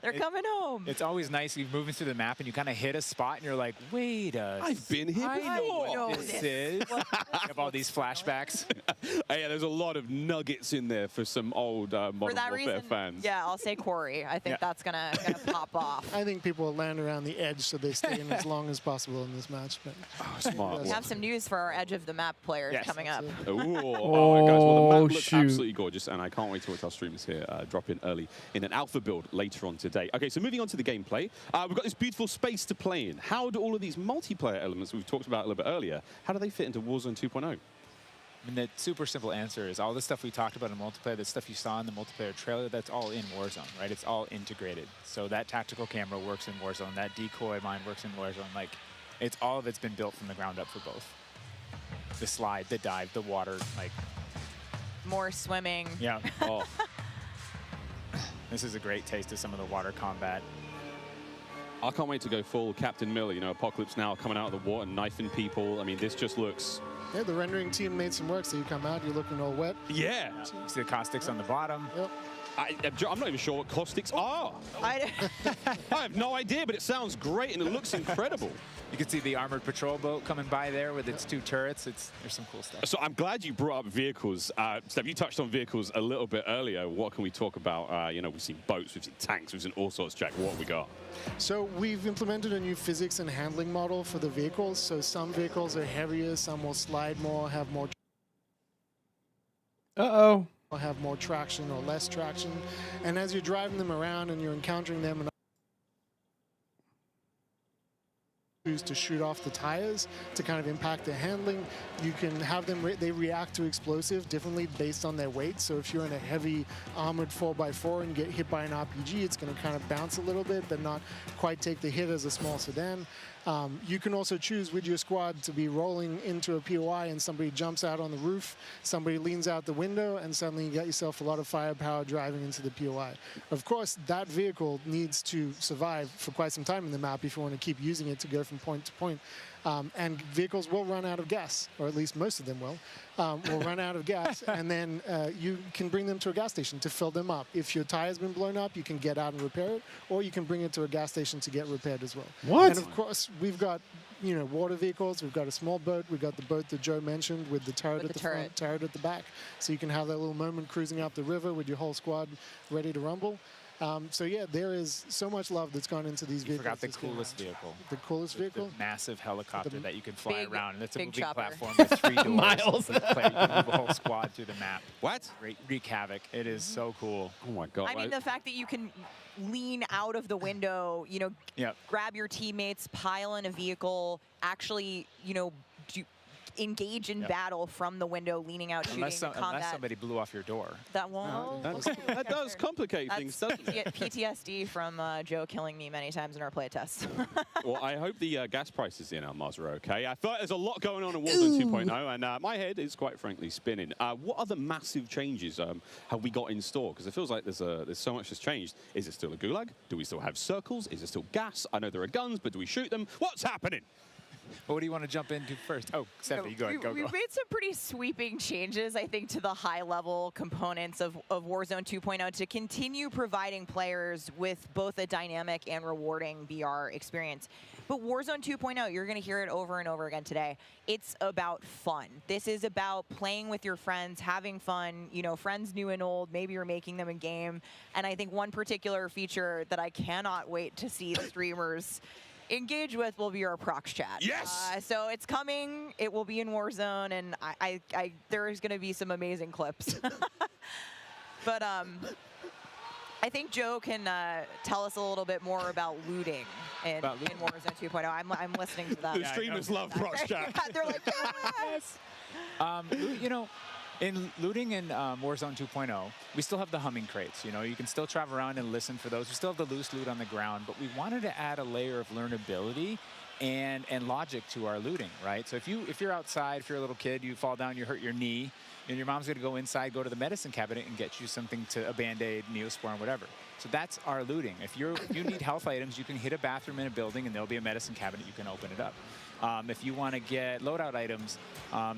They're coming home. It's always nice. You're moving through the map and you kind of hit a spot and you're like, wait I've been here before. I know what this is. You have all these flashbacks. Yeah, there's a lot of nuggets in there for some old Modern For that Warfare reason, fans. yeah, I'll say Corey. I think that's gonna pop off. I think people will land around the edge so they stay in as long as possible in this match. But smart. We have some news for our edge of the map players coming up. Ooh, all right, guys. Well, the map looks shoot. absolutely gorgeous, and I can't wait to watch our streamers here drop in early in an alpha build later on today. Okay, so moving on to the gameplay, we've got this beautiful space to play in. How do all of these multiplayer elements we've talked about a little bit earlier, how do they fit into Warzone 2.0? I mean, the super simple answer is all the stuff we talked about in multiplayer, the stuff you saw in the multiplayer trailer, that's all in Warzone, right? It's all integrated. So that tactical camera works in Warzone, that decoy mine works in Warzone. Like, it's all of it's been built from the ground up for both. The slide, the dive, the water, like... More swimming. Yeah. Oh. This is a great taste of some of the water combat. I can't wait to go full Captain Miller, you know, Apocalypse Now coming out of the water, knifing people. I mean, this just looks... yeah, the rendering team made some work, so you come out, you're looking all wet. Yeah. You see the caustics on the bottom. Yep. I'm not even sure what caustics are. I have no idea, but it sounds great and it looks incredible. You can see the armored patrol boat coming by there with its 2 turrets. There's some cool stuff. So I'm glad you brought up vehicles. Steph, you touched on vehicles a little bit earlier. What can we talk about? You know, we've seen boats, we've seen tanks, we've seen all sorts, Jack. What have we got? So we've implemented a new physics and handling model for the vehicles. So some vehicles are heavier, some will slide more, have more... Uh-oh. have more traction or less traction. And as you're driving them around and you're encountering them, and to shoot off the tires to kind of impact their handling. You can have them, they react to explosive differently based on their weight. So if you're in a heavy armored 4x4 and get hit by an RPG, it's going to kind of bounce a little bit, but not quite take the hit as a small sedan. You can also choose with your squad to be rolling into a POI and somebody jumps out on the roof, somebody leans out the window, and suddenly you got yourself a lot of firepower driving into the POI. Of course, that vehicle needs to survive for quite some time in the map if you want to keep using it to go from point to point. And vehicles will run out of gas, or at least most of them will run out of gas, and then you can bring them to a gas station to fill them up. If your tire's been blown up, you can get out and repair it, or you can bring it to a gas station to get repaired as well. What? And of course, we've got water vehicles. We've got a small boat. We've got the boat that Joe mentioned with the turret at the front, turret at the back, so you can have that little moment cruising up the river with your whole squad ready to rumble. So yeah, there is so much love that's gone into these vehicles. You forgot the coolest vehicle. The coolest vehicle? The massive helicopter that you can fly around. And it's a moving chopper. platform with 3 doors. Miles. You can move a whole squad through the map. What? Wreak havoc. It is so cool. Oh my God. I mean, the fact that you can lean out of the window, grab your teammates, pile in a vehicle, actually, engage in battle from the window, leaning out, shooting, combat. Unless somebody blew off your door. That won't. That does complicate things, doesn't it? PTSD from Joe killing me many times in our play tests. Well, I hope the gas prices in Almaz are okay. I thought there's a lot going on in Warzone 2.0, and my head is quite frankly spinning. What other massive changes have we got in store? Because it feels like there's so much has changed. Is it still a gulag? Do we still have circles? Is it still gas? I know there are guns, but do we shoot them? What's happening? Well, what do you want to jump into first? Oh, Stephanie, go ahead. We've made some pretty sweeping changes, I think, to the high-level components of Warzone 2.0 to continue providing players with both a dynamic and rewarding BR experience. But Warzone 2.0, you're going to hear it over and over again today. It's about fun. This is about playing with your friends, having fun, friends new and old. Maybe you're making them a game. And I think one particular feature that I cannot wait to see the streamers engage with will be our prox chat. Yes! So it's coming. It will be in Warzone, and there is going to be some amazing clips. But I think Joe can tell us a little bit more about looting in Warzone 2.0. I'm listening to that. The streamers love prox chat. They're like, yes! In looting in Warzone 2.0, we still have the humming crates. You can still travel around and listen for those. We still have the loose loot on the ground, but we wanted to add a layer of learnability and logic to our looting, right? So if you're outside, if you're a little kid, you fall down, you hurt your knee, and your mom's gonna go inside, go to the medicine cabinet and get you something a Band-Aid, Neosporin, whatever. So that's our looting. If you need health items, you can hit a bathroom in a building and there'll be a medicine cabinet, you can open it up. If you want to get loadout items,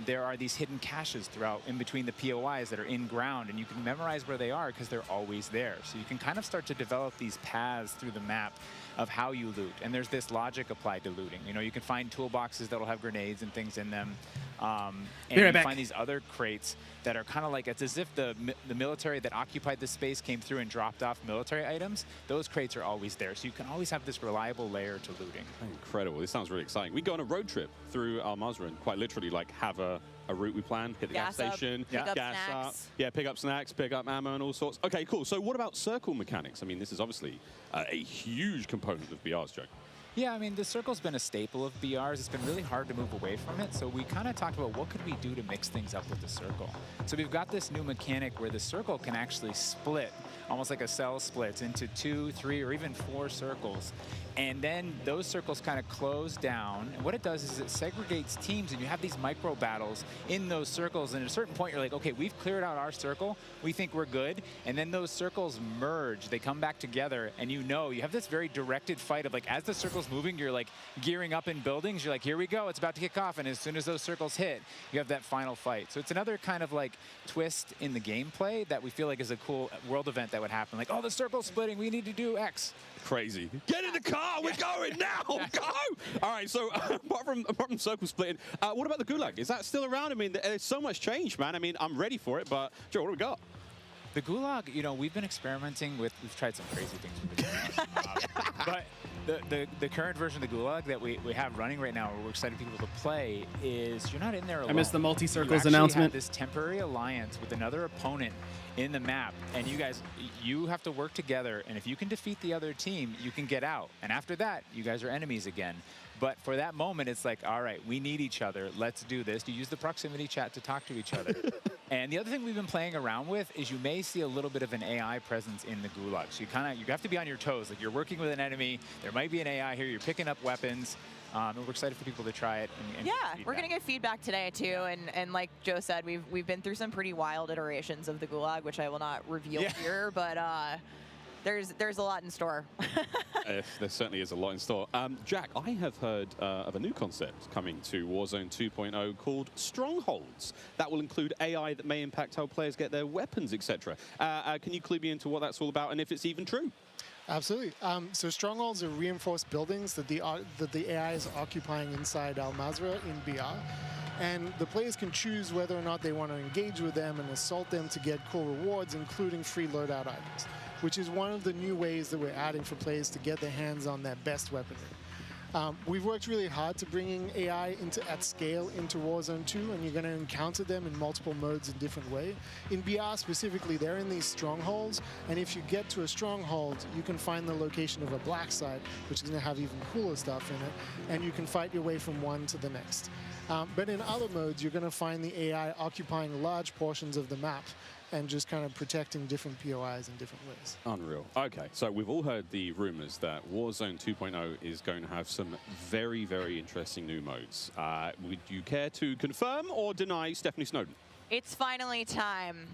there are these hidden caches throughout in between the POIs that are in ground, and you can memorize where they are because they're always there. So you can kind of start to develop these paths through the map of how you loot. And there's this logic applied to looting. You can find toolboxes that'll have grenades and things in them. And you find these other crates that are kind of like, it's as if the military that occupied this space came through and dropped off military items. Those crates are always there. So you can always have this reliable layer to looting. Incredible. This sounds really exciting. We go on a road trip through Al Mazrah, quite literally have a route we plan, hit the gas station, pick up gas snacks. up, pick up snacks, pick up ammo and all sorts. Okay, cool. So what about circle mechanics? I mean, this is obviously a huge component of BR's, Joe. Yeah, I mean, the circle's been a staple of BRs. It's been really hard to move away from it. So we kind of talked about what could we do to mix things up with the circle. So we've got this new mechanic where the circle can actually split, almost like a cell splits into 2, 3, or even 4 circles. And then those circles kind of close down. And what it does is it segregates teams, and you have these micro battles in those circles. And at a certain point, you're like, okay, we've cleared out our circle. We think we're good. And then those circles merge. They come back together, and you have this very directed fight of, like, as the circle's moving, you're like gearing up in buildings. You're like, here we go. It's about to kick off. And as soon as those circles hit, you have that final fight. So it's another kind of like twist in the gameplay that we feel like is a cool world event that would happen. Like, oh, the circle's splitting. We need to do X. Crazy. Get in the car. We're going now. Go. All right. So apart from circle splitting, what about the gulag? Is that still around? I mean, there's so much change, man. I mean, I'm ready for it. But Joe, what do we got? The gulag, we've been experimenting with. We've tried some crazy things with the gulag. But the current version of the gulag that we have running right now, where we're excited for people to play, is you're not in there alone. I missed the multi-circles you announcement. Have this temporary alliance with another opponent in the map, and you have to work together, and if you can defeat the other team, you can get out. And after that, you guys are enemies again. But for that moment, it's like, all right, we need each other. Let's do this. You use the proximity chat to talk to each other. And the other thing we've been playing around with is you may see a little bit of an AI presence in the gulag. So you have to be on your toes. Like, you're working with an enemy. There might be an AI here. You're picking up weapons. And we're excited for people to try it. And we're going to get feedback today, too. And like Joe said, we've been through some pretty wild iterations of the gulag, which I will not reveal here. But there's a lot in store. There certainly is a lot in store. Jack, I have heard of a new concept coming to Warzone 2.0 called Strongholds. That will include AI that may impact how players get their weapons, etc. Can you clue me into what that's all about and if it's even true? Absolutely. So strongholds are reinforced buildings that the AI is occupying inside Al Mazrah in BR. And the players can choose whether or not they want to engage with them and assault them to get cool rewards, including free loadout items, which is one of the new ways that we're adding for players to get their hands on their best weaponry. We've worked really hard to bringing AI at scale into Warzone 2, and you're going to encounter them in multiple modes in different ways. In BR specifically, they're in these strongholds, and if you get to a stronghold, you can find the location of a black site, which is going to have even cooler stuff in it, and you can fight your way from one to the next. But in other modes, you're going to find the AI occupying large portions of the map and just kind of protecting different POIs in different ways. Unreal. Okay, so we've all heard the rumors that Warzone 2.0 is going to have some very, very interesting new modes. Would you care to confirm or deny Stephanie Snowden? It's finally time.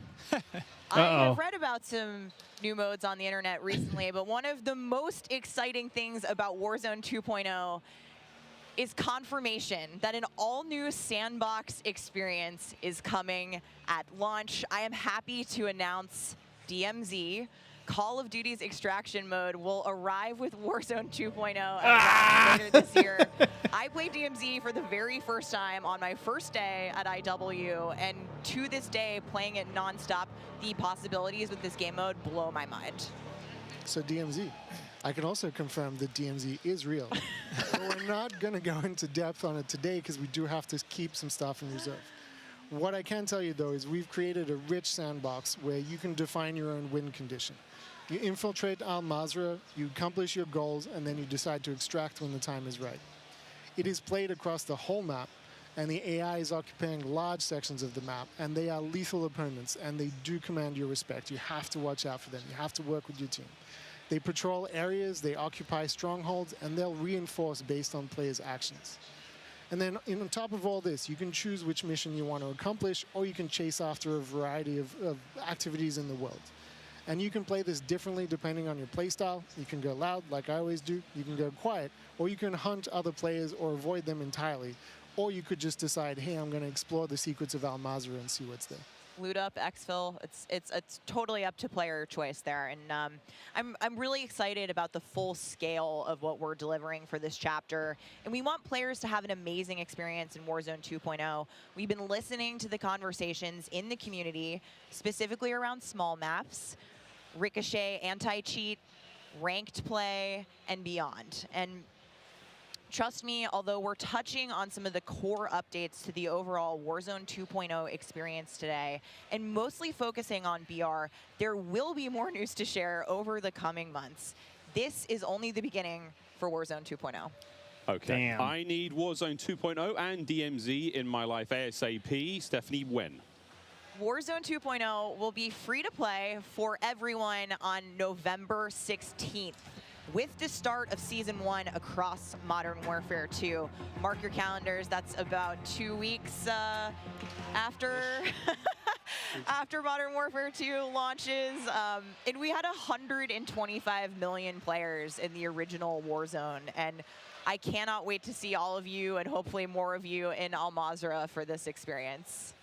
I have read about some new modes on the internet recently, but one of the most exciting things about Warzone 2.0 is confirmation that an all-new sandbox experience is coming at launch. I am happy to announce DMZ, Call of Duty's extraction mode, will arrive with Warzone 2.0 later this year. I played DMZ for the very first time on my first day at IW, and to this day, playing it nonstop, the possibilities with this game mode blow my mind. So DMZ. I can also confirm that DMZ is real. But we're not going to go into depth on it today because we do have to keep some stuff in reserve. What I can tell you, though, is we've created a rich sandbox where you can define your own win condition. You infiltrate Al Mazrah, you accomplish your goals, and then you decide to extract when the time is right. It is played across the whole map, and the AI is occupying large sections of the map, and they are lethal opponents, and they do command your respect. You have to watch out for them. You have to work with your team. They patrol areas, they occupy strongholds, and they'll reinforce based on players' actions. And then on top of all this, you can choose which mission you want to accomplish, or you can chase after a variety of activities in the world. And you can play this differently depending on your playstyle. You can go loud, like I always do. You can go quiet, or you can hunt other players or avoid them entirely. Or you could just decide, hey, I'm going to explore the secrets of Al Mazrah and see what's there. Loot up, exfil, it's totally up to player choice there, and I'm really excited about the full scale of what we're delivering for this chapter, and we want players to have an amazing experience in Warzone 2.0. We've been listening to the conversations in the community, specifically around small maps, Ricochet, anti-cheat, ranked play, and beyond. And trust me, although we're touching on some of the core updates to the overall Warzone 2.0 experience today, and mostly focusing on BR, there will be more news to share over the coming months. This is only the beginning for Warzone 2.0. Okay, Damn. I need Warzone 2.0 and DMZ in my life ASAP. Stephanie, when? Warzone 2.0 will be free to play for everyone on November 16th. With the start of Season 1 across Modern Warfare 2. Mark your calendars, that's about 2 weeks after after Modern Warfare 2 launches. And we had 125 million players in the original Warzone, and I cannot wait to see all of you and hopefully more of you in Al Mazrah for this experience.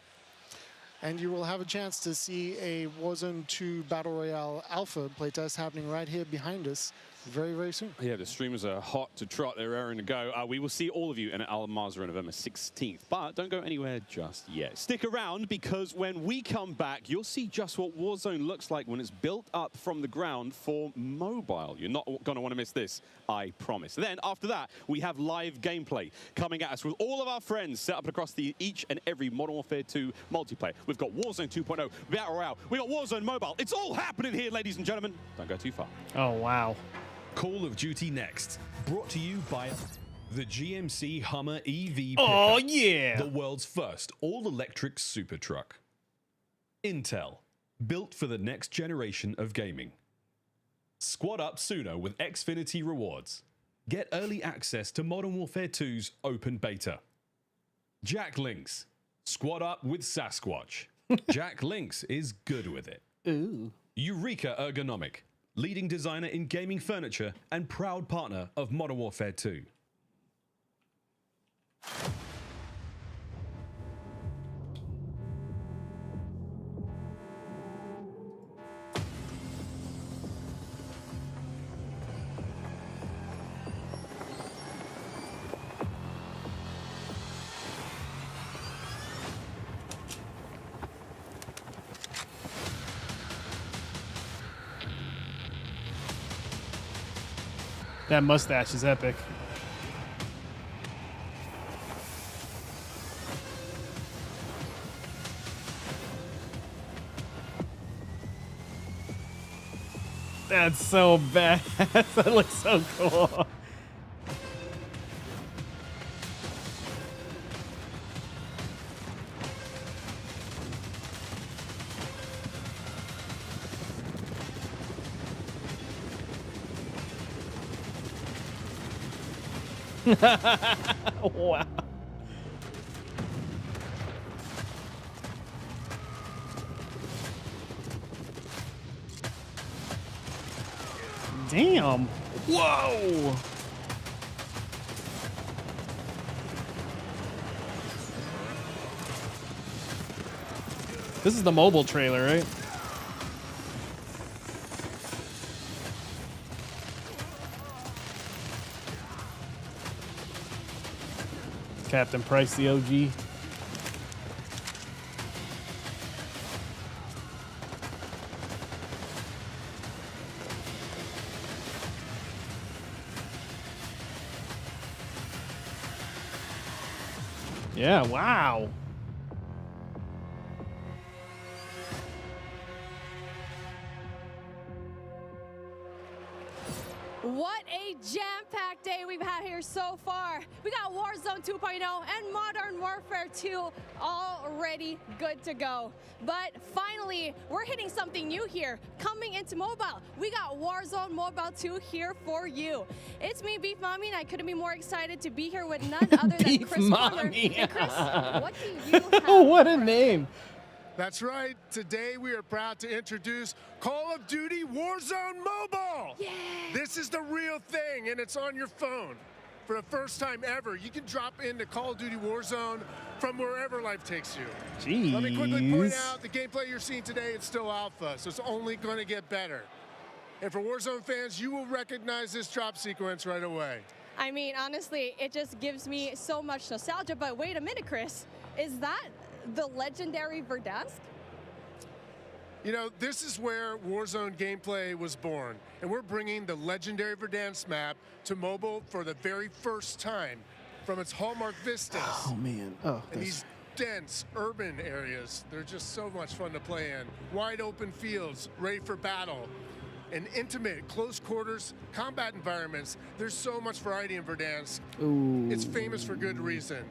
And you will have a chance to see a Warzone 2 Battle Royale Alpha playtest happening right here behind us very, very soon. Yeah, the streamers are hot to trot. They're raring to go. We will see all of you in Al Mazrah on November 16th, but don't go anywhere just yet. Stick around, because when we come back, you'll see just what Warzone looks like when it's built up from the ground for mobile. You're not going to want to miss this, I promise. Then, after that, we have live gameplay coming at us with all of our friends set up across each and every Modern Warfare 2 multiplayer. We've got Warzone 2.0, Battle Royale, we've got Warzone Mobile. It's all happening here, ladies and gentlemen. Don't go too far. Oh, wow. Call of Duty Next, brought to you by the GMC Hummer EV pickup, Oh, yeah. the world's first all-electric super truck. Intel, built for the next generation of gaming. Squad up sooner with Xfinity rewards. Get early access to Modern Warfare 2's open beta. Jack Links, squad up with Sasquatch. Jack Links is good with it. Ooh. Eureka Ergonomic, leading designer in gaming furniture and proud partner of Modern Warfare 2. That mustache is epic. That's so bad. That looks so cool. Wow. Damn. Whoa. This is the mobile trailer, right? Captain Price, the OG. Yeah, wow. What a jam-packed day we've had here so far. We got Warzone 2.0 and Modern Warfare 2 already good to go. But finally, we're hitting something new here. Coming into mobile, we got Warzone Mobile 2 here for you. It's me, Beef Mommy, and I couldn't be more excited to be here with none other than Chris Palmer. And Chris, what do you have? What a name. That's right. Today we are proud to introduce Call of Duty Warzone Mobile. Yeah. This is the real thing, and it's on your phone. For the first time ever, you can drop into Call of Duty Warzone from wherever life takes you. Jeez. Let me quickly point out the gameplay you're seeing today is still alpha, so it's only going to get better. And for Warzone fans, you will recognize this drop sequence right away. I mean, honestly, it just gives me so much nostalgia. But wait a minute, Chris. Is that the legendary Verdansk? You know, this is where Warzone gameplay was born, and we're bringing the legendary Verdansk map to mobile for the very first time from its hallmark vistas. Oh, man. Oh, and these dense urban areas, they're just so much fun to play in. Wide open fields, ready for battle. And intimate, close quarters, combat environments. There's so much variety in Verdansk. Ooh. It's famous for good reason.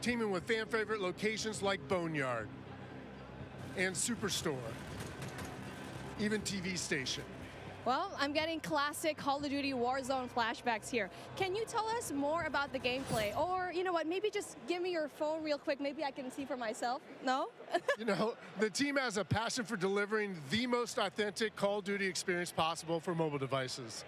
Teaming with fan favorite locations like Boneyard and Superstore, even TV station. Well, I'm getting classic Call of Duty Warzone flashbacks here. Can you tell us more about the gameplay? Or, you know what, maybe just give me your phone real quick. Maybe I can see for myself. No? You know, the team has a passion for delivering the most authentic Call of Duty experience possible for mobile devices.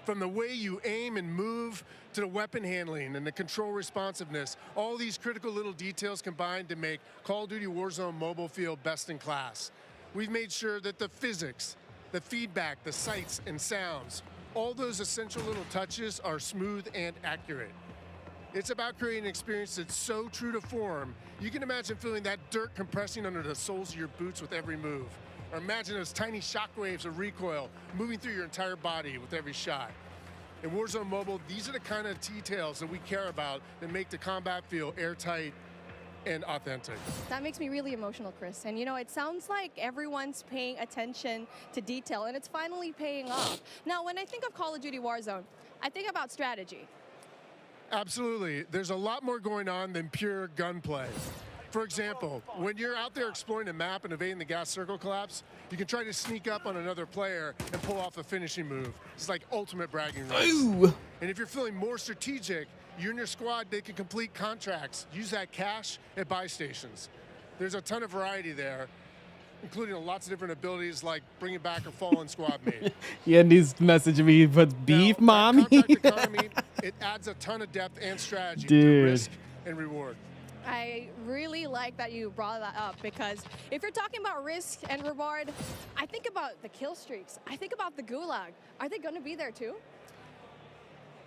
From the way you aim and move to the weapon handling and the control responsiveness, all these critical little details combine to make Call of Duty Warzone mobile feel best in class. We've made sure that the physics, the feedback, the sights and sounds, all those essential little touches are smooth and accurate. It's about creating an experience that's so true to form, you can imagine feeling that dirt compressing under the soles of your boots with every move. Or imagine those tiny shockwaves of recoil moving through your entire body with every shot. In Warzone Mobile, these are the kind of details that we care about that make the combat feel airtight and authentic. That makes me really emotional, Chris. And you know, it sounds like everyone's paying attention to detail, and it's finally paying off. Now, when I think of Call of Duty Warzone, I think about strategy. Absolutely. There's a lot more going on than pure gunplay. For example, when you're out there exploring the map and evading the gas circle collapse, you can try to sneak up on another player and pull off a finishing move. It's like ultimate bragging rights. Ooh. And if you're feeling more strategic, you and your squad, they can complete contracts, use that cash at buy stations. There's a ton of variety there. including lots of different abilities like bringing back a fallen squad mate. Yeah, and he's messaging me, he puts beef, mommy. Contract economy, it adds a ton of depth and strategy to Dude. risk and reward. I really like that you brought that up, because if you're talking about risk and reward, I think about the kill streaks. I think about the gulag. Are they going to be there too?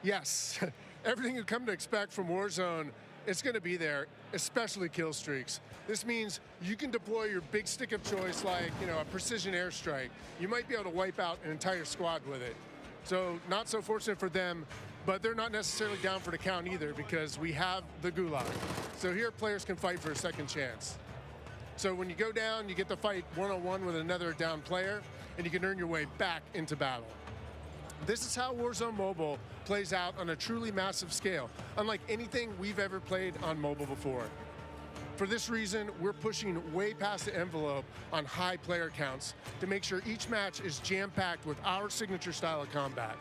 Yes, everything you come to expect from Warzone, it's going to be there, especially kill streaks. This means you can deploy your big stick of choice like, a precision airstrike. You might be able to wipe out an entire squad with it. So not so fortunate for them, but they're not necessarily down for the count either, because we have the gulag. So here players can fight for a second chance. So when you go down, you get to fight one-on-one with another down player, and you can earn your way back into battle. This is how Warzone Mobile plays out on a truly massive scale, unlike anything we've ever played on mobile before. For this reason, we're pushing way past the envelope on high player counts to make sure each match is jam-packed with our signature style of combat.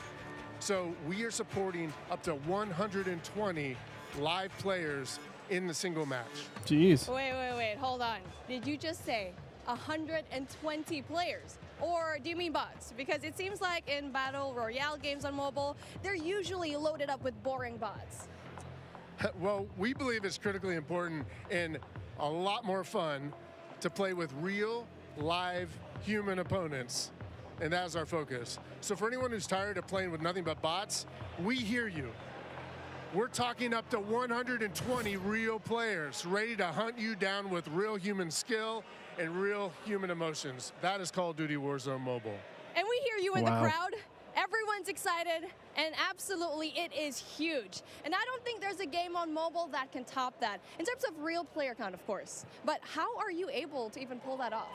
So we are supporting up to 120 live players in the single match. Jeez. Wait, hold on. Did you just say 120 players? Or do you mean bots? Because it seems like in Battle Royale games on mobile, they're usually loaded up with boring bots. Well, we believe it's critically important and a lot more fun to play with real, live, human opponents. And that's our focus. So for anyone who's tired of playing with nothing but bots, we hear you. We're talking up to 120 real players ready to hunt you down with real human skill and real human emotions. That is Call of Duty Warzone Mobile. And we hear you in Wow. the crowd. Everyone's excited, and absolutely it is huge. And I don't think there's a game on mobile that can top that, in terms of real player count, of course. But how are you able to even pull that off?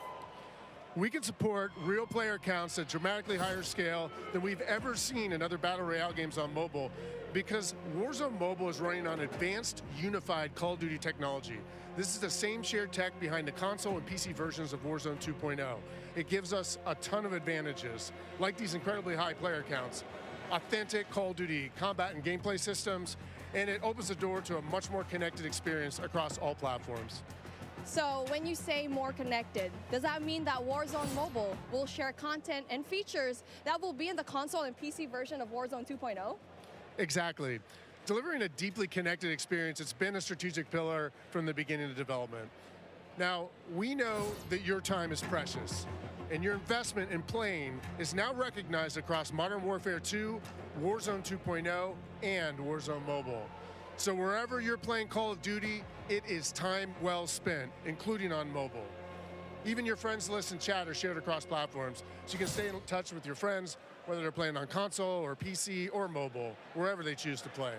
We can support real player counts at dramatically higher scale than we've ever seen in other Battle Royale games on mobile, because Warzone Mobile is running on advanced, unified Call of Duty technology. This is the same shared tech behind the console and PC versions of Warzone 2.0. It gives us a ton of advantages, like these incredibly high player counts, authentic Call of Duty combat and gameplay systems, and it opens the door to a much more connected experience across all platforms. So when you say more connected, does that mean that Warzone Mobile will share content and features that will be in the console and PC version of Warzone 2.0? Exactly. Delivering a deeply connected experience, it's been a strategic pillar from the beginning of development. Now, we know that your time is precious, and your investment in playing is now recognized across Modern Warfare 2, Warzone 2.0, and Warzone Mobile. So wherever you're playing Call of Duty, it is time well spent, including on mobile. Even your friends list and chat are shared across platforms, so you can stay in touch with your friends, whether they're playing on console or PC or mobile, wherever they choose to play.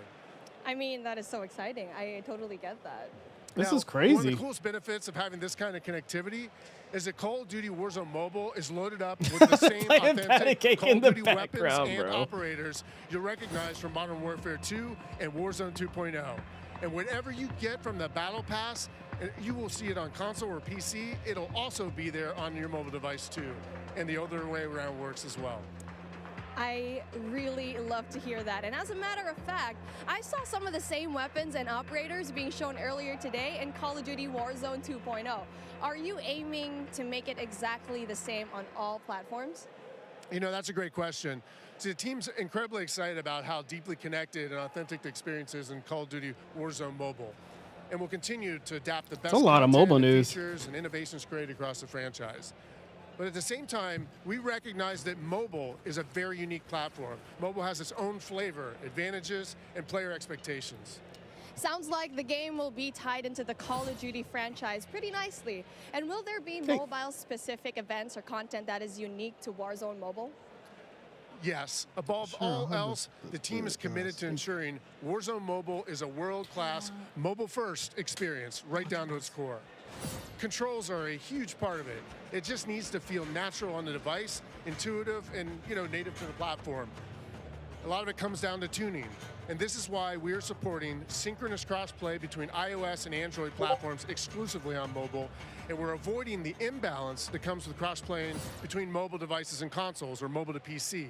I mean, that is so exciting. I totally get that. This Now, is crazy. One of the coolest benefits of having this kind of connectivity is that Call of Duty Warzone Mobile is loaded up with the same Playing authentic Pancake Call in of the Duty weapons background, and bro. operators you'll recognize from Modern Warfare 2 and Warzone 2.0. And whatever you get from the Battle Pass, you will see it on console or PC. It'll also be there on your mobile device too. And the other way around works as well. I really love to hear that. And as a matter of fact, I saw some of the same weapons and operators being shown earlier today in Call of Duty Warzone 2.0. Are you aiming to make it exactly the same on all platforms? You know, that's a great question. See, the team's incredibly excited about how deeply connected and authentic the experience is in Call of Duty Warzone Mobile. And we'll continue to adapt the best a lot of content mobile and news. features and innovations created across the franchise. But at the same time, we recognize that mobile is a very unique platform. Mobile has its own flavor, advantages, and player expectations. Sounds like the game will be tied into the Call of Duty franchise pretty nicely. And will there be mobile-specific events or content that is unique to Warzone Mobile? Yes, above all else, the team is committed to ensuring Warzone Mobile is a world-class, mobile-first experience right down to its core. Controls are a huge part of it. It just needs to feel natural on the device, intuitive, and native to the platform. A lot of it comes down to tuning, and this is why we're supporting synchronous crossplay between iOS and Android platforms exclusively on mobile, and we're avoiding the imbalance that comes with cross-playing between mobile devices and consoles, or mobile to PC.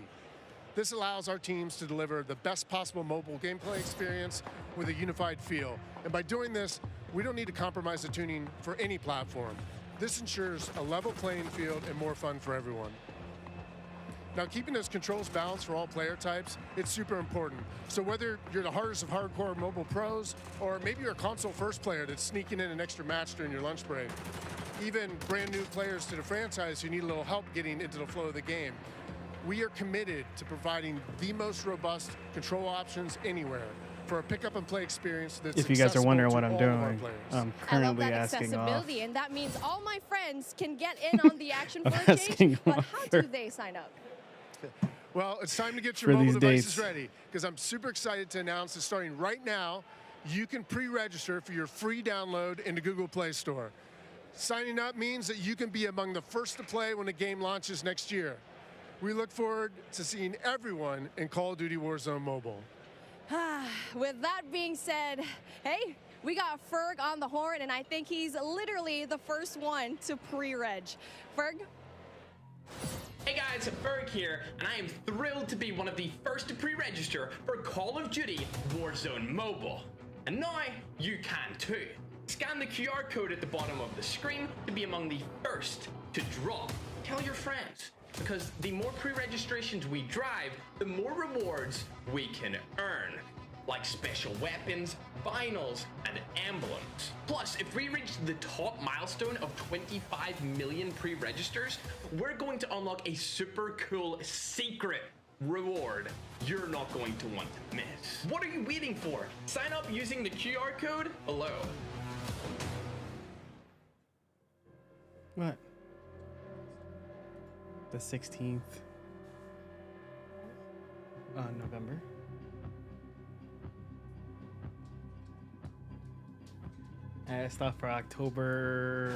This allows our teams to deliver the best possible mobile gameplay experience with a unified feel. And by doing this, we don't need to compromise the tuning for any platform. This ensures a level playing field and more fun for everyone. Now, keeping those controls balanced for all player types, it's super important. So whether you're the hardest of hardcore mobile pros, or maybe you're a console first player that's sneaking in an extra match during your lunch break, even brand new players to the franchise who need a little help getting into the flow of the game, we are committed to providing the most robust control options anywhere for a pick-up and play experience that's If you guys are wondering what I'm accessible to all of our doing, players. I'm I love currently that asking off. accessibility, and that means all my friends can get in on the action for a change. But how do they sign up? Well, it's time to get For your mobile these devices dates. ready, because I'm super excited to announce that starting right now, you can pre-register for your free download in the Google Play Store. Signing up means that you can be among the first to play when the game launches next year. We look forward to seeing everyone in Call of Duty Warzone Mobile. With that being said, hey, we got Ferg on the horn, and I think he's literally the first one to pre-reg. Ferg? Hey guys, Ferg here, and I am thrilled to be one of the first to pre-register for Call of Duty Warzone Mobile. And now you can too. Scan the QR code at the bottom of the screen to be among the first to drop. Tell your friends, because the more pre-registrations we drive, the more rewards we can earn, like special weapons, vinyls, and emblems. Plus, if we reach the top milestone of 25 million pre-registers, we're going to unlock a super cool secret reward you're not going to want to miss. What are you waiting for? Sign up using the QR code below. What? The 16th November. Stuff for October.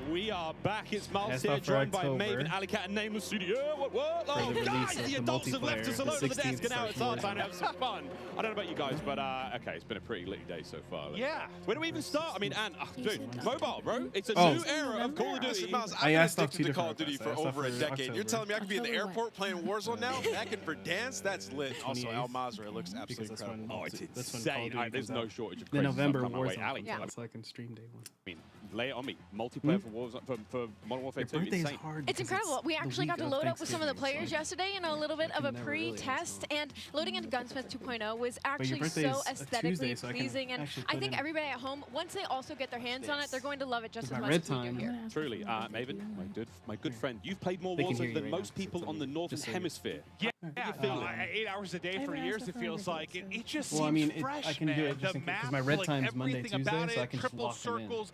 We are back. It's Miles That's here, not for joined by October. Maven, Alicat, and Nameless Studio. What? For Oh, the guys, release of the the adults have left us multiplayer, all the over the 16th desk, and now it's our starts time to have some fun. I don't know about you guys, but okay, it's been a pretty lit day so far. Yeah. Where do we even start? I mean, and dude, mobile, bro. It's a Oh. new era of Call of Duty. Miles, I I've asked been off two addicted to Call of different Duty for requests. I asked over a for decade. You're October. telling me I could be in the October airport playing Warzone now, backing for dance? That's lit. Also, 28th. Al Mazrah looks absolutely Because that's incredible. when- Oh, it's that's when Call of insane. Duty There's comes no out. shortage of The crazy November stuff coming our way. Warzone. Ali, Yeah. It's like in stream day one. I mean, lay it on me. Multiplayer for Warzone, for Modern Warfare 2. Your birthday is Insane. hard. It's because incredible. We the actually week got to of load up with some of the Thanksgiving, players so yesterday, a little bit of a can never really pre-test, and loading into Gunsmith 2.0 was your actually birthday so is a aesthetically Tuesday, so I can pleasing, and actually I put think in everybody at home, once they also get their hands on it, they're going to love it just With as my much red as we do time. here. Truly, Maven, my good friend. You've played more They can hear Warzone you than right now, most people so on the Northern just say it. Hemisphere. Yeah, feeling? 8 hours a day for years, it feels like. It just Well, I seems mean, fresh, I can man. do it just the because map, my red like time's Monday, everything Tuesday, about so I it, can just triple walk them in. circles,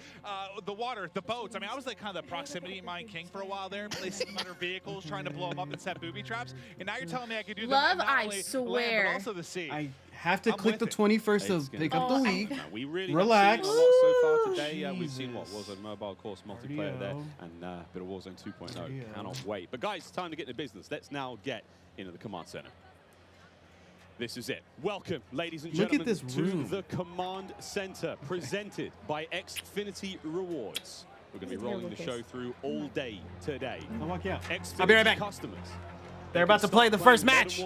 the water, the boats. I mean, I was like kind of the proximity mine king for a while there, placing them under vehicles, trying to blow them up and set booby traps. And now you're telling me I could do Love, that not I only land, swear. but also the sea. I have to I'm click with the it. 21st of pick up the week. No, we really Relax. have seen a lot so far today. Jesus. We've seen what Warzone Mobile, of course, multiplayer there, and a bit of Warzone 2.0. Cannot wait. But guys, it's time to get into business. Let's now get into the command center. This is it. Welcome, ladies and Look gentlemen, at this to room. the command center, presented by Xfinity Rewards. We're going to be rolling the show through all day today. I'll walk you out. Xfinity I'll be right back. customers. They're about to play the first match.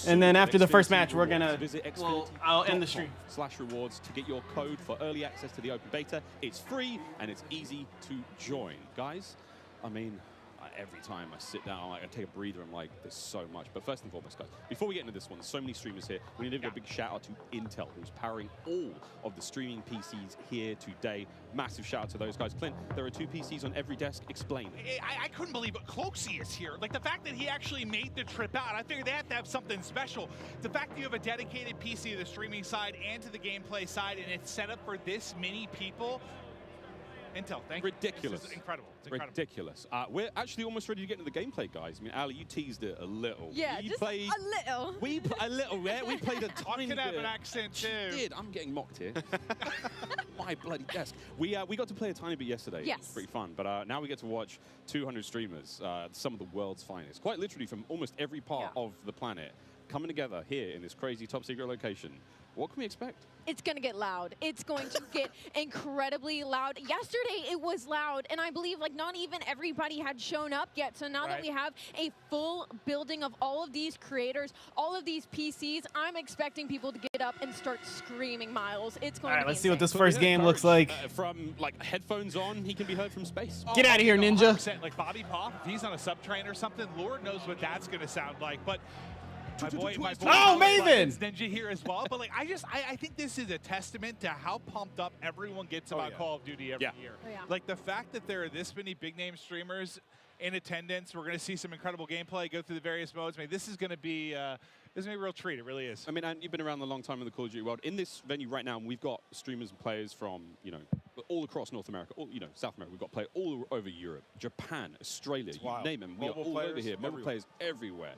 And then after the first match, we're gonna, well, I'll end the stream. /rewards to get your code for early access to the open beta. It's free and it's easy to join. Guys, I mean, every time I sit down, I take a breather, I'm like, there's so much. But first and foremost, guys, before we get into this one, there's so many streamers here. We need to give a big shout out to Intel, who's powering all of the streaming PCs here today. Massive shout out to those guys. Clint, there are 2 PCs on every desk. Explain. I couldn't believe it. Cloaksy is here. Like, the fact that he actually made the trip out, I figured they have to have something special. The fact that you have a dedicated PC to the streaming side and to the gameplay side, and it's set up for this many people. Intel, thank you. Ridiculous. This is incredible. It's incredible. Ridiculous. We're actually almost ready to get into the gameplay, guys. I mean, Ali, you teased it a little. Yeah, you just played, a little. a little, yeah? We played a tiny I could have bit. an accent, too. You did. I'm getting mocked here. My bloody desk. We got to play a tiny bit yesterday. Yes. It's pretty fun. But now we get to watch 200 streamers, some of the world's finest. Quite literally from almost every part of the planet. coming together here in this crazy top secret location. What can we expect? It's going to get loud. It's going to get incredibly loud. Yesterday, it was loud, and I believe like not even everybody had shown up yet. So now that we have a full building of all of these creators, all of these PCs, I'm expecting people to get up and start screaming, Miles. It's going to be let's see what this insane. first game looks like. From like headphones on, he can be heard from space. Get out of here, Ninja. 100%. Like Bobby Pop, if he's on a subtrain or something, Lord knows what that's going to sound like. But my boy oh, Maven! Ninja here as well. But like, I think this is a testament to how pumped up everyone gets about Call of Duty every year. Like the fact that there are this many big name streamers in attendance, we're going to see some incredible gameplay, go through the various modes. I mean, this is going to be a real treat. It really is. I mean, and you've been around a long time in the Call of Duty world. In this venue right now, we've got streamers and players from, you know, all across North America, all, you know, South America. We've got players all over Europe, Japan, Australia, you name them. We are all over here. Mobile players everywhere.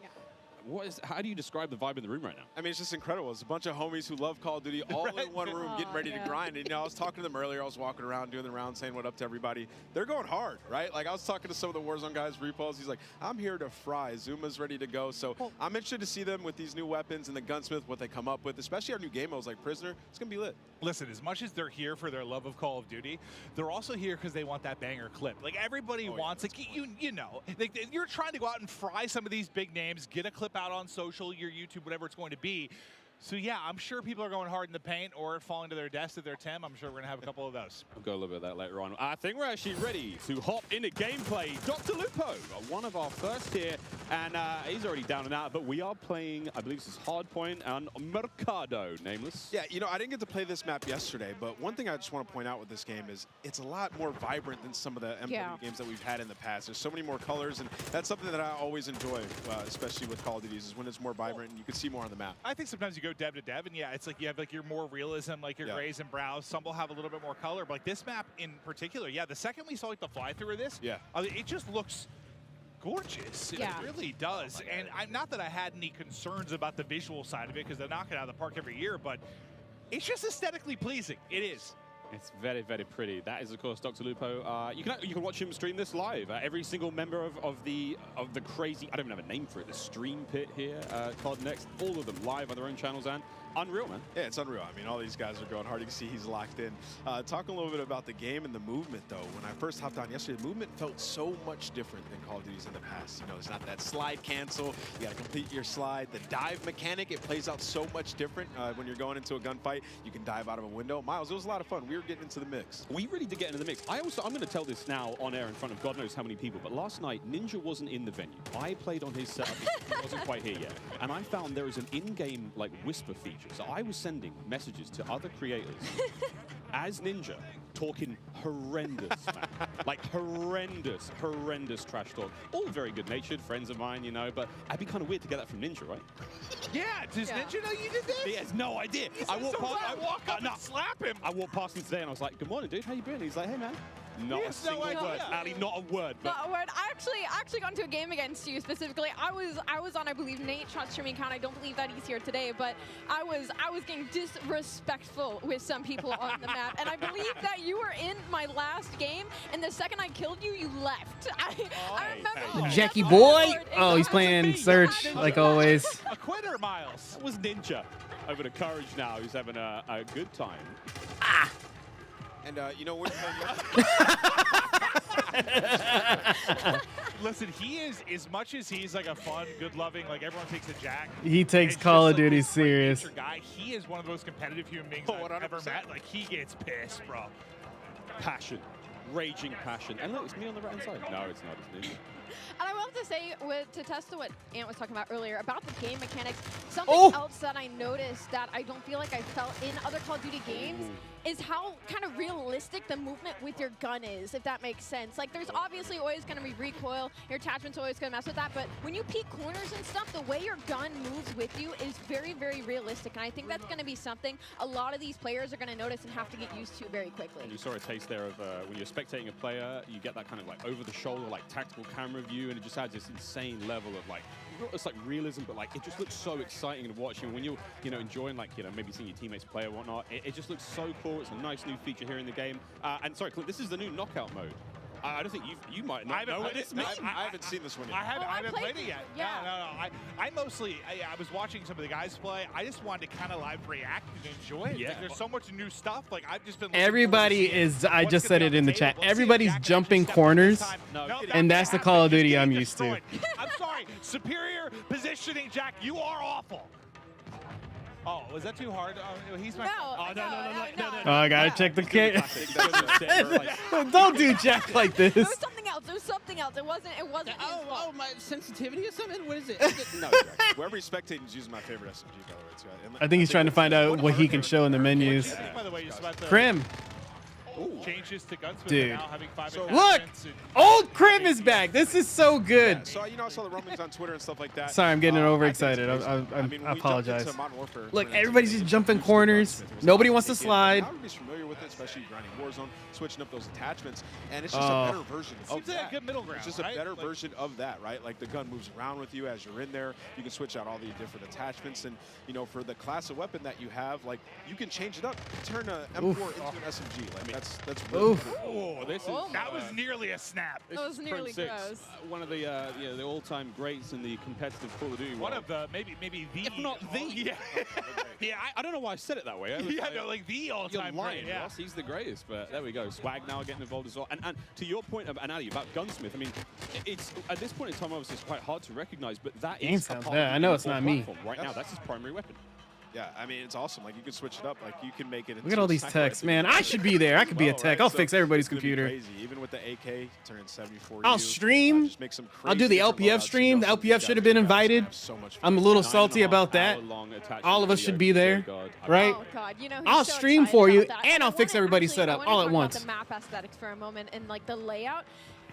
How do you describe the vibe in the room right now? I mean, it's just incredible. It's a bunch of homies who love Call of Duty all in one room getting ready to grind. And, you know, I was talking to them earlier. I was walking around doing the round saying what up to everybody. They're going hard, right? Like, I was talking to some of the Warzone guys, Repos. He's like, I'm here to fry. Zuma's ready to go. So I'm interested to see them with these new weapons and the gunsmith, what they come up with, especially our new game modes like Prisoner. It's going to be lit. Listen, as much as they're here for their love of Call of Duty, they're also here because they want that banger clip. Like, everybody wants, like, you know, like, you're trying to go out and fry some of these big names, get a clip out on social, your YouTube, whatever it's going to be. So yeah, I'm sure people are going hard in the paint or falling to their death at their Tim. I'm sure we're gonna have a couple of those. We'll go a little bit of that later on. I think we're actually ready to hop into gameplay. Dr. Lupo, one of our first here, and he's already down and out, but we are playing, I believe this is Hardpoint and Mercado, nameless. Yeah, you know, I didn't get to play this map yesterday, but one thing I just want to point out with this game is it's a lot more vibrant than some of the MW games that we've had in the past. There's so many more colors, and that's something that I always enjoy, especially with Call of Duty, is when it's more vibrant and you can see more on the map. I think sometimes you go dev to dev, and yeah, it's like you have like your more realism, like your grays and brows. Some will have a little bit more color, but like this map in particular, yeah, the second we saw like the fly through of this, it just looks gorgeous. It really does. And I'm not that I had any concerns about the visual side of it because they knock it out of the park every year, but it's just aesthetically pleasing. It is. It's very, very pretty. That is, of course, Dr. Lupo. You can watch him stream this live. Every single member of the crazy, I don't even have a name for it, the stream pit here, COD Next, all of them live on their own channels, and unreal, man. Yeah, it's unreal. I mean, all these guys are going hard. You can see he's locked in. Talking a little bit about the game and the movement, though. When I first hopped on yesterday, the movement felt so much different than Call of Duty's in the past. You know, it's not that slide cancel. You got to complete your slide. The dive mechanic, it plays out so much different when you're going into a gunfight. You can dive out of a window. Miles, it was a lot of fun. We were getting into the mix. We really did get into the mix. I'm going to tell this now on air in front of God knows how many people, but last night, Ninja wasn't in the venue. I played on his setup. He wasn't quite here yet. And I found there is an in-game, like, whisper feature. So I was sending messages to other creators as Ninja, talking horrendous, man. Like horrendous trash talk. All very good-natured friends of mine, you know, but I'd be kind of weird to get that from Ninja, right? Yeah, does Ninja know you did this? He has no idea. I walk up and slap him. I walked past him today and I was like, good morning, dude, how you doing? He's like, hey, man. Not a single word. Ali, not a word. But not a word. I actually got into a game against you specifically. I was on, I believe, Nate Shot streaming account. I don't believe that he's here today, but I was getting disrespectful with some people on the map, and I believe that you were in my last game, and the second I killed you, you left. I remember. Jackie boy. Oh, he's playing Search like always. A quitter, Miles. That was Ninja. Over to Courage now. He's having a good time. And, you know, we're Listen, he is, as much as he's like a fun, good-loving, like everyone takes a Jack. He takes Call of Duty serious. Guy, he is one of the most competitive human beings I've ever met. Like, he gets pissed, bro. Passion. Raging passion. And look, it's me on the right-hand side. No, it's not. It's me. And I will have to say, to test to what Ant was talking about earlier, about the game mechanics, something else that I noticed that I don't feel like I felt in other Call of Duty games is how kind of realistic the movement with your gun is, if that makes sense. Like, there's obviously always going to be recoil, your attachment's always going to mess with that, but when you peek corners and stuff, the way your gun moves with you is very, very realistic, and I think that's going to be something a lot of these players are going to notice and have to get used to very quickly. And you saw a taste there of when you're spectating a player, you get that kind of like over-the-shoulder, like tactical camera view, and it just adds this insane level of like, it's like realism, but like it just looks so exciting to watch. And when you're, enjoying like, maybe seeing your teammates play or whatnot, it just looks so cool. It's a nice new feature here in the game. And sorry, Clint, this is the new knockout mode. I don't think you might not know what this means. I haven't seen this one yet. I haven't played it yet. Yeah. No. I mostly, I was watching some of the guys play. I just wanted to kind of live react and enjoy it. Yeah. Like, there's so much new stuff. Like I've just been. Everybody is, I just said it in the chat, everybody's jumping corners, and that's the Call of Duty I'm used to. I'm sorry. Superior positioning, Jack. You are awful. Oh, was that too hard? He's my. No, Oh, no. Oh, I gotta check the kit. Don't do Jack like this. It was something else. It was something else. It wasn't. Oh, my sensitivity or something? What is it? No, whoever spectating is using my favorite SMG, by the way. Too. I think he's trying to find out what he can show in the menus. By the way, you're about to Crim. changes to Gunsmith. Dude. Now having 5 Look! attachments and- Old Crim is back. This is so good. So, I saw the rumblings on Twitter and stuff like that. Sorry, I'm getting overexcited. I apologize. Look, everybody's just jumping corners. Nobody wants to slide. Everybody's familiar with it, especially grinding Warzone, switching up those attachments, and it's just a better version of Seems like that. a good middle ground, It's just a right? better Like- version of that, right? Like the gun moves around with you as you're in there. You can switch out all the different attachments, and for the class of weapon that you have, like you can change it up, turn a M4 into an SMG. Like that's really Oof. cool. Oh, this is that was nearly a snap. This That was is nearly Prince gross. Six, one of the the all-time greats in the competitive Call of Duty One world. of the maybe the if not the. yeah. Yeah, I don't know why I said it that way. Like the all-time You're lying, great. Yeah. Ross. He's the greatest, but there we go. Swag now getting involved as well. And to your point, Ali, about Gunsmith, I mean, it's at this point in time, obviously, it's quite hard to recognize, but that Game is sounds a part bad. of I know the it's not uniform me. platform. Right now, that's his primary weapon. Yeah, I mean, it's awesome. Like, you can switch it up. Like, you can make it into Look at all these texts, man. I should be there. I could be a tech. I'll fix everybody's it's gonna be computer. Crazy. Even with the AK, turn 74. I'll stream. Just make some I'll do the crazy LPF different stream. The loadouts. LPF should have been invited. I'm a little salty about that. All of us should be there, right? Oh God, you know who's I'll so stream excited for you, about that. and I'll fix everybody's I setup wanna all talk at about once. the map aesthetics for a moment and like the layout.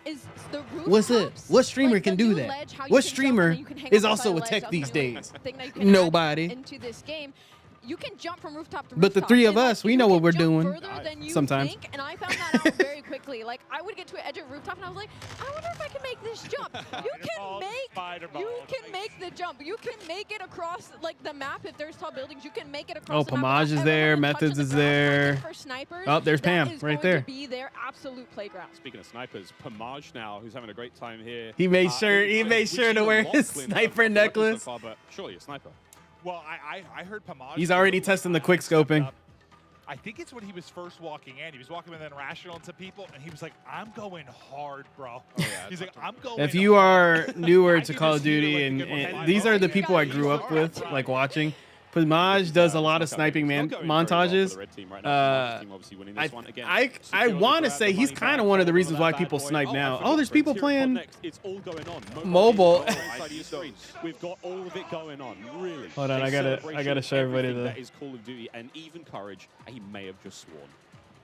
Is the rooftops, What's it? What streamer can do new that? ledge, how you What can jump streamer and you can hang is up also beside a ledge, tech that's these the new days? thing that you can add Nobody. into this game. You can jump from rooftop to But the rooftop, three of and, like, us, we you know can what we're jump doing further than you sometimes. think, and I found that out very quickly. Like I would get to an edge of rooftop, and I was like, I wonder if I can make this jump. You can make the jump. You can make it across like the map if there's tall buildings. You can make it across. Oh, the map Pomage is without there. ever Methods touching is the ground. I there. think for snipers, Oh, there's that Pam is right going there. to be their absolute playground. Speaking of snipers, Pomage now, who's having a great time here. He made sure. He made sure to wear his sniper necklace. So far, but surely a sniper. Well, I heard Pomage. He's already testing the quick scoping. I think it's when he was first walking in. He was walking with an Irrational and some people, and he was like, I'm going hard, bro. He's like, I'm going If you are newer I to think Call this of Duty, here, and, like, a good one. and these are the people I grew up with, like watching. Pomage does a lot of sniping montages. I want to say he's kind of one of the reasons why people snipe now. Oh, there's people playing It's all going on. mobile. We've got all of it going on. Really. Hold on, I gotta show everybody everything the. that is Call of Duty, and even Courage. He may have just sworn.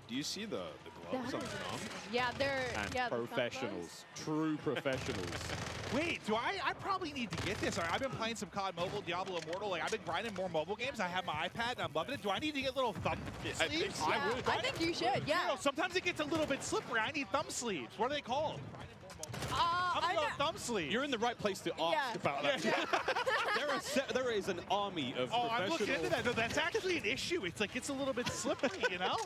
Do you see the gloves on the thumb? Yeah, they're And professionals, true professionals. Wait, do I probably need to get this. I've been playing some COD Mobile, Diablo Immortal. Like, I've been grinding more mobile games. I have my iPad, and I'm loving it. Do I need to get little thumb sleeves? Yeah, I think you should. Yeah. You know, sometimes it gets a little bit slippery. I need thumb sleeves. What are they called? I'm going thumb sleeves. You're in the right place to ask about that. There is an army of I'm professional. looking into that. No, that's actually an issue. It's like it's a little bit slippery, you know?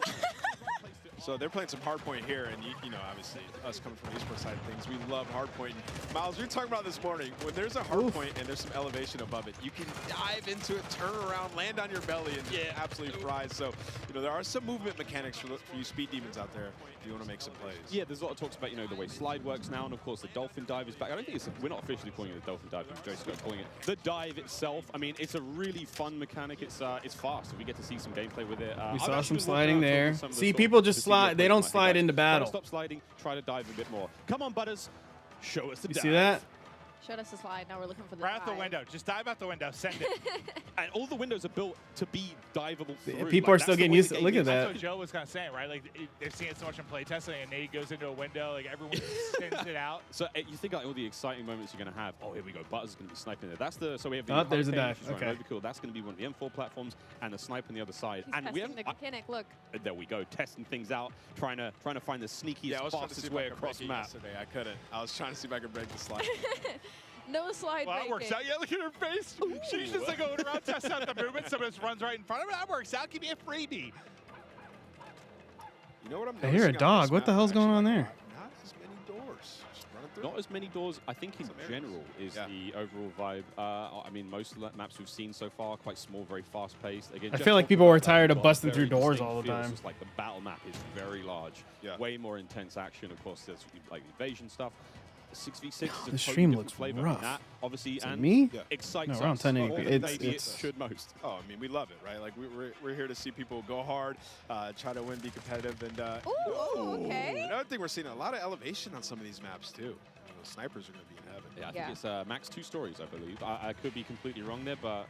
So they're playing some hardpoint here, and you know, obviously, us coming from the esports side of things, we love hardpoint. Miles, we were talking about this morning, when there's a hardpoint and there's some elevation above it, you can dive into it, turn around, land on your belly, and get absolutely fried. So, you know, there are some movement mechanics for you speed demons out there if you want to make some plays. Yeah, there's a lot of talks about, you know, the way slide works now, and of course the dolphin dive is back. I don't think we're not officially calling it the dolphin dive, but Joe's calling it the dive itself. I mean, it's a really fun mechanic. It's fast, so we get to see some gameplay with it. We saw some sliding there. See, people just slide. They don't slide into battle. Stop sliding. Try to dive a bit more. Come on, Butters. Show us the You dive. see that? Showed us the slide. Now we're looking for the Right out the dive. window. Just dive out the window. Send it. And all the windows are built to be diveable through. People are still getting used to. Look at That's that. what Joe was kind of saying, right? Like, they're seeing it so much in playtesting, and Nate goes into a window, like, everyone sends it out. So you think like all the exciting moments you're going to have. Oh, here we go. Butters is going to be sniping there. That's the. So we have the. Oh, there's a Hurricane, dive. which is Okay. really cool. That's going to be one of the M4 platforms, and the snipe on the other side. He's And we testing have. the mechanic. Look. There we go, testing things out, trying to find the sneakiest, Yeah, I was trying to see fastest if I way could across break it map. yesterday. I couldn't. I was trying to see if I could break the slide. No slide. Well, that works breaking. out. Yeah, look at her face. She's just like going around, testing out the movement. Someone just runs right in front of her. That works out. Give me a freebie. You know what I'm I hear a noticing on dog. this What the map, hell's going on actually, there? Not as many Just running through. Not as many doors, I think, in general, is the overall vibe. I mean, most of the maps we've seen so far are quite small, very fast-paced. Again, I Jeff feel like talked people about were that, tired we've of got a busting through very doors distinct all the feel. It's time. just like the battle map is very large, way more intense action. Of course, there's like evasion stuff. 6v6 is a The totally stream different looks flavor. rough. And that obviously Is it and me? excites No, around us 1080p. more than It's- maybe it's- it should most. Oh, I mean, we love it, right? Like we're here to see people go hard, try to win, be competitive, and okay. Another thing, we're seeing a lot of elevation on some of these maps too. You know, snipers are going to be in heaven. Yeah, I think it's max 2 stories, I believe. I could be completely wrong there, but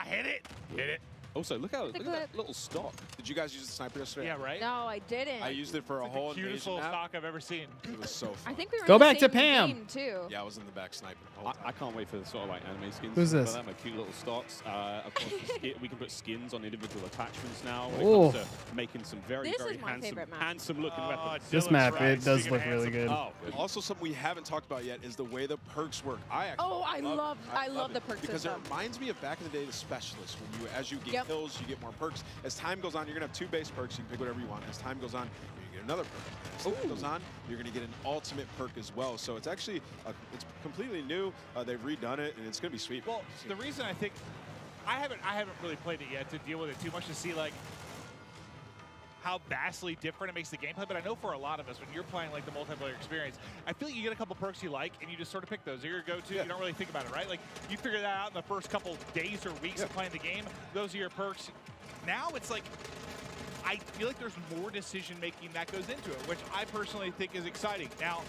Hit it! Hit it! also look at that little stock. Did you guys use the sniper yesterday? Yeah, right? No, I didn't. I used it for a whole Cutest invasion little map. stock I've ever seen. It was so fun. I think we were Go in the back to same Pam. game, too. Yeah, I was in the back sniping the whole time. I can't wait for the sort of like anime skins. Who's and this? stuff like that, my cute little stocks. Of course, we can put skins on individual attachments now. When Oh. it comes to making some very, This very is my favorite map. handsome looking weapons. This map, it does look really good. Oh, Also, something we haven't talked about yet is the way the perks work. I love the perks because system. it reminds me of back in the day the specialists. When you, as you get Yep. kills, you get more perks. As time goes on, you're gonna have 2 base perks. You can pick whatever you want. As time goes on, you get another perk. As time goes on, you're gonna get an ultimate perk as well. So it's actually it's completely new. They've redone it, and it's gonna be sweet. Well, the reason I think I haven't really played it yet to deal with it too much to see like how vastly different it makes the gameplay, but I know for a lot of us, when you're playing like the multiplayer experience, I feel like you get a couple perks you like, and you just sort of pick those. They're your go-to. You don't really think about it, right? Like, you figure that out in the first couple days or weeks of playing the game. Those are your perks. Now it's like, I feel like there's more decision-making that goes into it, which I personally think is exciting. Now,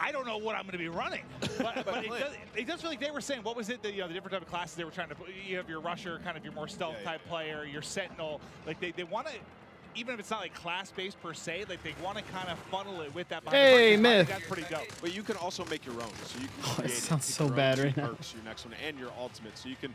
I don't know what I'm going to be running, but it does feel like they were saying, what was it, the different type of classes they were trying to put? You have your rusher, kind of your more stealth type player, your sentinel. Like they want to, even if it's not like class-based per se, like they want to kind of funnel it with that. Hey, I Myth. think that's pretty dope. But you can also make your own, so you can Oh, it create sounds pick so your own bad two right now. perks, your next one, and your ultimate, so you can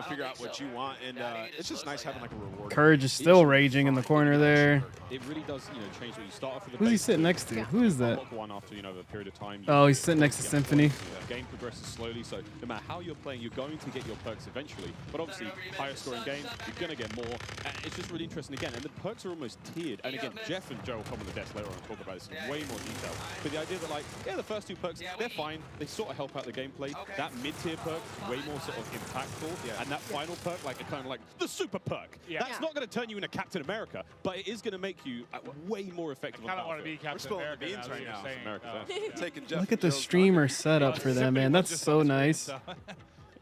figure out what you want, and it's just nice having like a reward. Courage is still raging in the corner there. It really does, change what you start off with. Who's he sitting next to? Who is that? Unlock one after, a period of time. Oh, he's sitting next to get Symphony. points, the game progresses slowly, so no matter how you're playing, you're going to get your perks eventually. But obviously, higher scoring games, you're going to get more. And it's just really interesting again. And the perks are almost tiered. And again, Jeff and Joe will come on the desk later on and talk about this in way more detail. But the idea that, like, the first 2 perks, they're fine. They sort of help out the gameplay. That mid-tier perk, way more sort of impactful. And that final perk, like, kind of like the super perk. That's not going to turn you into Captain America, but it is going to make you way more effective. I kind of want to be Captain America beans right now. Taking Jeff Look at the streamer setup for them, man. That's so nice.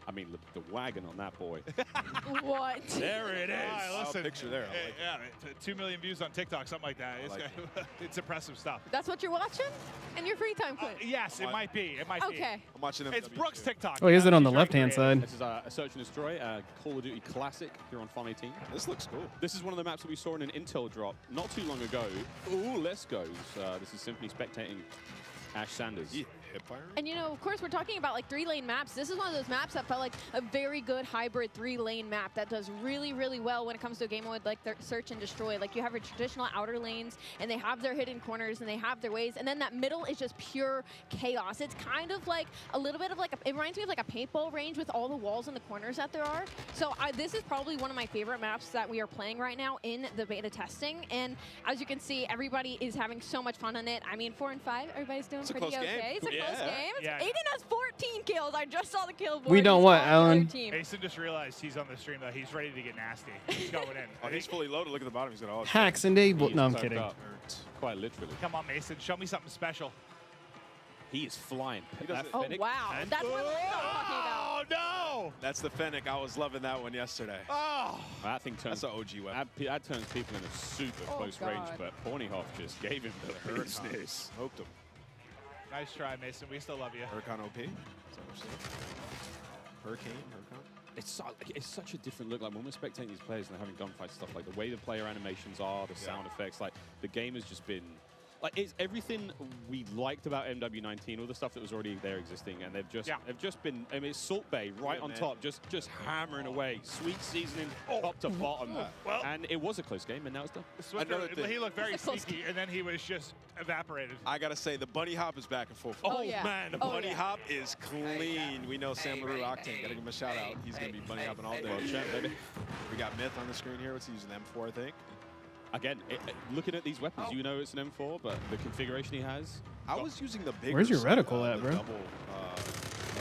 I mean, the wagon on that boy. What? There it is. Listen, picture there. Yeah, 2 million views on TikTok, something like that. It's impressive stuff. That's what you're watching? In your free time, Clint? Yes, it might be. It might be. Okay. I'm watching them. It's Brooks' TikTok. Oh, he has it on the left-hand side. This is a Search and Destroy, Call of Duty Classic here on Farm 18. This looks cool. This is one of the maps that we saw in an Intel drop not too long ago. Ooh, let's go. This is Symphony spectating Ash Sanders. And of course, we're talking about like 3-lane maps. This is one of those maps that felt like a very good hybrid 3-lane map that does really, really well when it comes to a game with like their Search and Destroy. Like you have your traditional outer lanes, and they have their hidden corners, and they have their ways, and then that middle is just pure chaos. It's kind of like a little bit of like it reminds me of like a paintball range with all the walls and the corners that there are. So this is probably one of my favorite maps that we are playing right now in the beta testing. And as you can see, everybody is having so much fun on it. I mean, 4 and 5, everybody's doing pretty okay. It's a close game. Aiden has 14 kills. I just saw the kill board. We don't what, Alan? Mason just realized he's on the stream that he's ready to get nasty. He's going in. Oh, he's fully loaded. Look at the bottom. He's got all his Hacks enabled. No, I'm kidding. Quite literally. Come on, Mason. Show me something special. He is flying. Oh, wow. That's what I'm talking about. Oh, no! That's the Fennec. I was loving that one yesterday. Oh! That thing turns. That's an OG weapon. That turns people into super close range, but Pornyhoff just gave him the business. Smoked him. Nice try, Mason. We still love you. Hurricane OP. Hurricane. It's such a different look. Like when we're spectating these players and they're having gunfights, stuff like the way the player animations are, the sound effects, like the game has just been like it's everything we liked about MW19, all the stuff that was already there existing, and they've just been. I mean, it's Salt Bay right on top, just hammering away, sweet seasoning top to bottom. Well, and it was a close game, and now it's done. He looked very sneaky, and then he was just evaporated. I gotta say, the bunny hop is back in full Oh, force. yeah. Man, the bunny hop is clean. We know Sam LaRue Octane. Gotta give him a shout out. He's gonna be bunny hopping all day. Well, champ, baby. We got Myth on the screen here. What's he using? M4, I think. Again, looking at these weapons, you know it's an M4, but the configuration he has. I was using the bigger. Where's your sight, reticle at, bro? Double,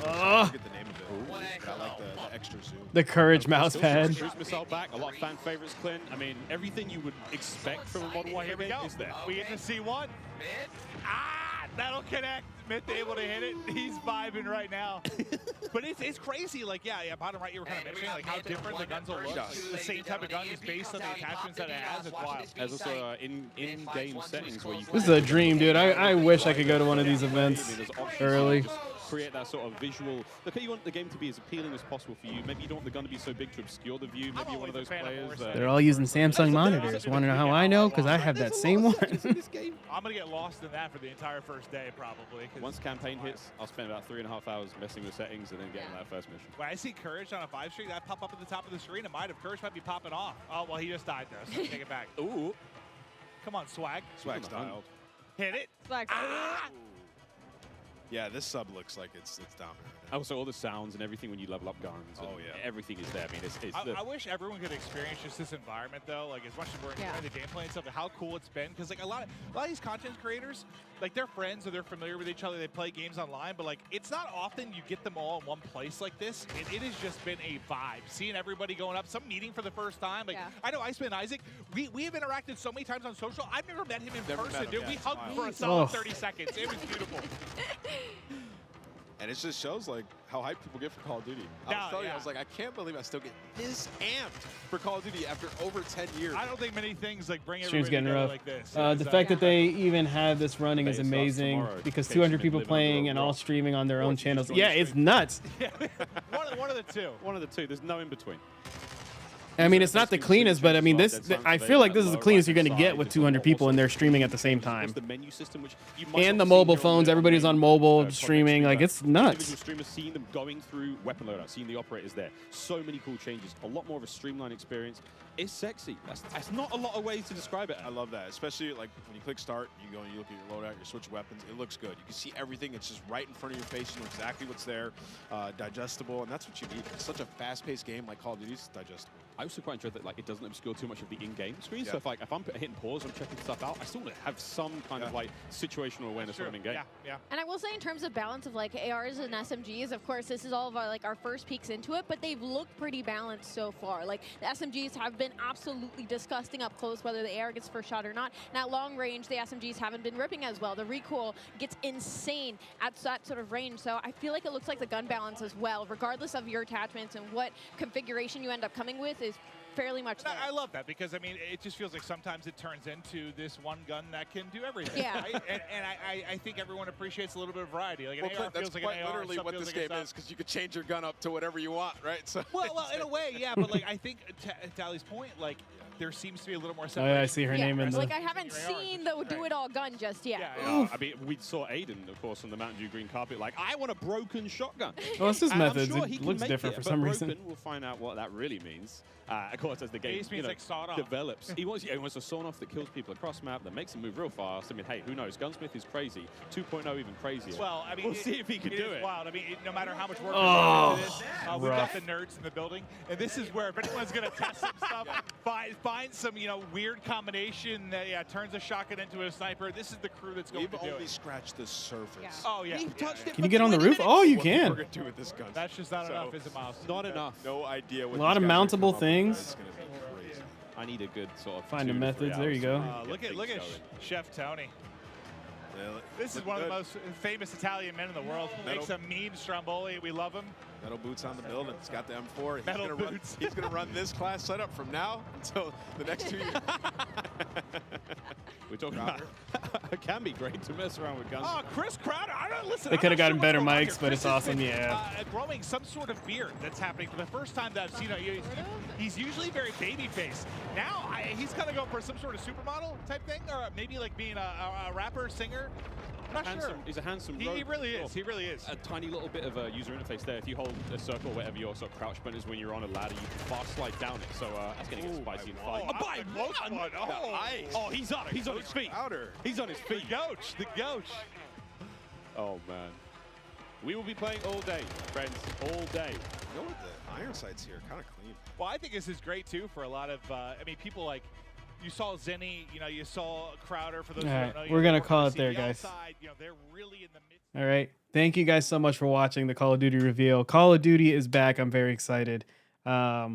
I forget the name of it. But I like the extra zoom. The Courage mouse pad. Cruise missile back. A lot of fan favorites, Clint. I mean, everything you would expect from a Modern Warfare game is there. We get to see one. Ah, that'll connect. Myth able to hit it. He's vibing right now. But it's crazy. Like, yeah, bottom right, you were kind of mentioning like how different the guns will look. The same type of gun is based on the attachments that it has. It's wild. There's also in-game settings where you. This is a dream, dude. I wish I could go to one of these events early. Create that sort of visual. Look, you want the game to be as appealing as possible for you. Maybe you don't want the gun to be so big to obscure the view. Maybe you're one of those players. They're all using Samsung monitors. Want to know how I know? Because I have that same one. I'm going to get lost in that for the entire first day, probably. Once campaign hits, I'll spend about 3.5 hours messing with settings and then getting that first mission. When I see Courage on a 5 streak, that pop up at the top of the screen. It might have. Courage might be popping off. Oh, well, he just died there, so take it back. Ooh. Come on, Swag. Swag styled. Hit it. Swag. Ah! Yeah, this sub looks like it's dominant. Also, all the sounds and everything when you level up guns. Oh, yeah. Everything is there. I mean, I wish everyone could experience just this environment, though. Like, as much as we're enjoying the gameplay and stuff, how cool it's been. Because, like, a lot of these content creators, like, they're friends or they're familiar with each other. They play games online. But, like, it's not often you get them all in one place like this. It has just been a vibe. Seeing everybody going up, some meeting for the first time. Like, I know Iceman and Isaac, we have interacted so many times on social. I've never met him in person, dude. We hugged for a solid 30 seconds. It was beautiful. And it just shows like how hyped people get for Call of Duty. I was telling you, I was like, I can't believe I still get this amped for Call of Duty after over 10 years. I don't think many things like bring Stream's everybody getting together rough. like this. The fact that they even have this running is amazing because 200 people playing and all streaming on their own channels. Yeah, it's nuts. One of the two. One of the two. There's no in between. I mean, it's not the cleanest, but I mean, I feel like this is the cleanest you're going to get with 200 people and they're streaming at the same time. The menu system, which you might And not the see mobile here on phones, the everybody's on mobile streaming. Like, it's nuts. Individual streamers, seeing them going through weapon loadout, seeing the operators there. So many cool changes. A lot more of a streamlined experience. It's sexy. That's not a lot of ways to describe it. I love that, especially like when you click start, you go and you look at your loadout, you switch weapons. It looks good. You can see everything. It's just right in front of your face. You know exactly what's there, digestible, and that's what you need. It's such a fast-paced game like Call of Duty. It's digestible. I also quite enjoy that like it doesn't obscure too much of the in-game screen. Yeah. So if I'm hitting pause, I'm checking stuff out, I still have some kind of like situational awareness when I'm in game. Yeah. And I will say in terms of balance of like ARs and SMGs, of course, this is all of our first peeks into it, but they've looked pretty balanced so far. Like the SMGs have been absolutely disgusting up close, whether the AR gets first shot or not. And at long range, the SMGs haven't been ripping as well. The recoil gets insane at that sort of range. So I feel like it looks like the gun balance as well, regardless of your attachments and what configuration you end up coming with, is fairly much there. I love that because, I mean, it just feels like sometimes it turns into this one gun that can do everything. Yeah. Right? And I think everyone appreciates a little bit of variety. Like an AR that's feels like quite an AR. literally what this game is, because you could change your gun up to whatever you want, right? So well, in a way, yeah. But like, I think to Tally's point, like, there seems to be a little more Oh, separation. yeah, I see her name in the... Like, I haven't seen the do-it-all gun just yet. I mean, we saw Aiden, of course, on the Mountain Dew green carpet, like, I want a broken shotgun. Well, it's his And methods. I'm sure It he can looks make different it, for but some broken, reason. We'll find out what that really means. Of course, as the game means like sawed off. develops. He wants a sawn-off that kills people across map, that makes them move real fast. I mean, hey, who knows? Gunsmith is crazy. 2.0 even crazier. Well, I mean, we'll see if he can do it. Wild. I mean, no matter how much work Oh, we've done into this, we've got the nerds in the building, and this is where if anyone's going to test some stuff, find some weird combination that turns a shotgun into a sniper. This is the crew that's going to do it. We've only scratched the surface. Oh yeah. We've touched it. Can you get on the roof? Oh, you What can. we're gonna do with this gun? That's just not enough, is it, Miles? Not enough. No idea what. A lot of these guys are mountable coming up with. things. It's gonna be crazy. I need a good sort of Find the 2 to 3 methods. There you go. hours to Look get at things going. Chef Tony. Yeah, This is one of the most famous Italian men in the world. Makes a mean stromboli. We love him. Metal boots on the building. He's got the M4. He's Metal gonna boots. He's going to run this class setup from now until the next 2 years. We're talking about it can be great to mess around with guns. Oh, Chris Crowder. I don't listen. They I'm could have not gotten sure better what's going on mics, here. but Chris it's has awesome. been, Yeah. growing some sort of beard that's happening for the first time that I've seen. He's usually very baby faced. Now he's kind of going for some sort of supermodel type thing, or maybe like being a rapper, singer. I'm not sure. He's a handsome He really is. He really is. A tiny little bit of a user interface there. If you hold a circle, whatever your sort of crouch button is when you're on a ladder, you can fast slide down it. So that's going to get spicy in the fight. Oh, He's up. He's on his feet. He's on his feet. The Goach. Oh, man. We will be playing all day, friends. All day. You know what? The iron sights here kind of clean. Well, I think this is great, too, for a lot of, people like you saw Zenny, you know, you saw Crowder. For those All who right, don't know, you we're know, gonna work call on it the there, CDL guys. Side, you know, they're really in the midst. All right. Thank you guys so much for watching the Call of Duty reveal. Call of Duty is back. I'm very excited. I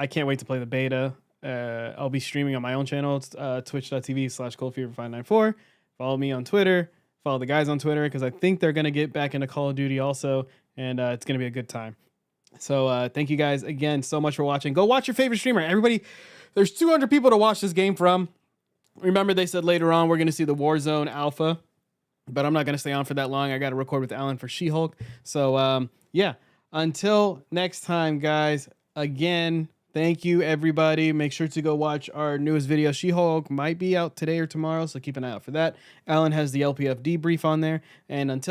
can't wait to play the beta. I'll be streaming on my own channel. It's twitch.tv/coldfever594. Follow me on Twitter. Follow the guys on Twitter because I think they're going to get back into Call of Duty also. And it's going to be a good time. So thank you guys again so much for watching. Go watch your favorite streamer. Everybody, there's 200 people to watch this game from. Remember, they said later on we're going to see the Warzone Alpha. But I'm not going to stay on for that long. I got to record with Alan for She-Hulk. So, yeah. Until next time, guys. Again, thank you, everybody. Make sure to go watch our newest video. She-Hulk might be out today or tomorrow, so keep an eye out for that. Alan has the LPF debrief on there. And until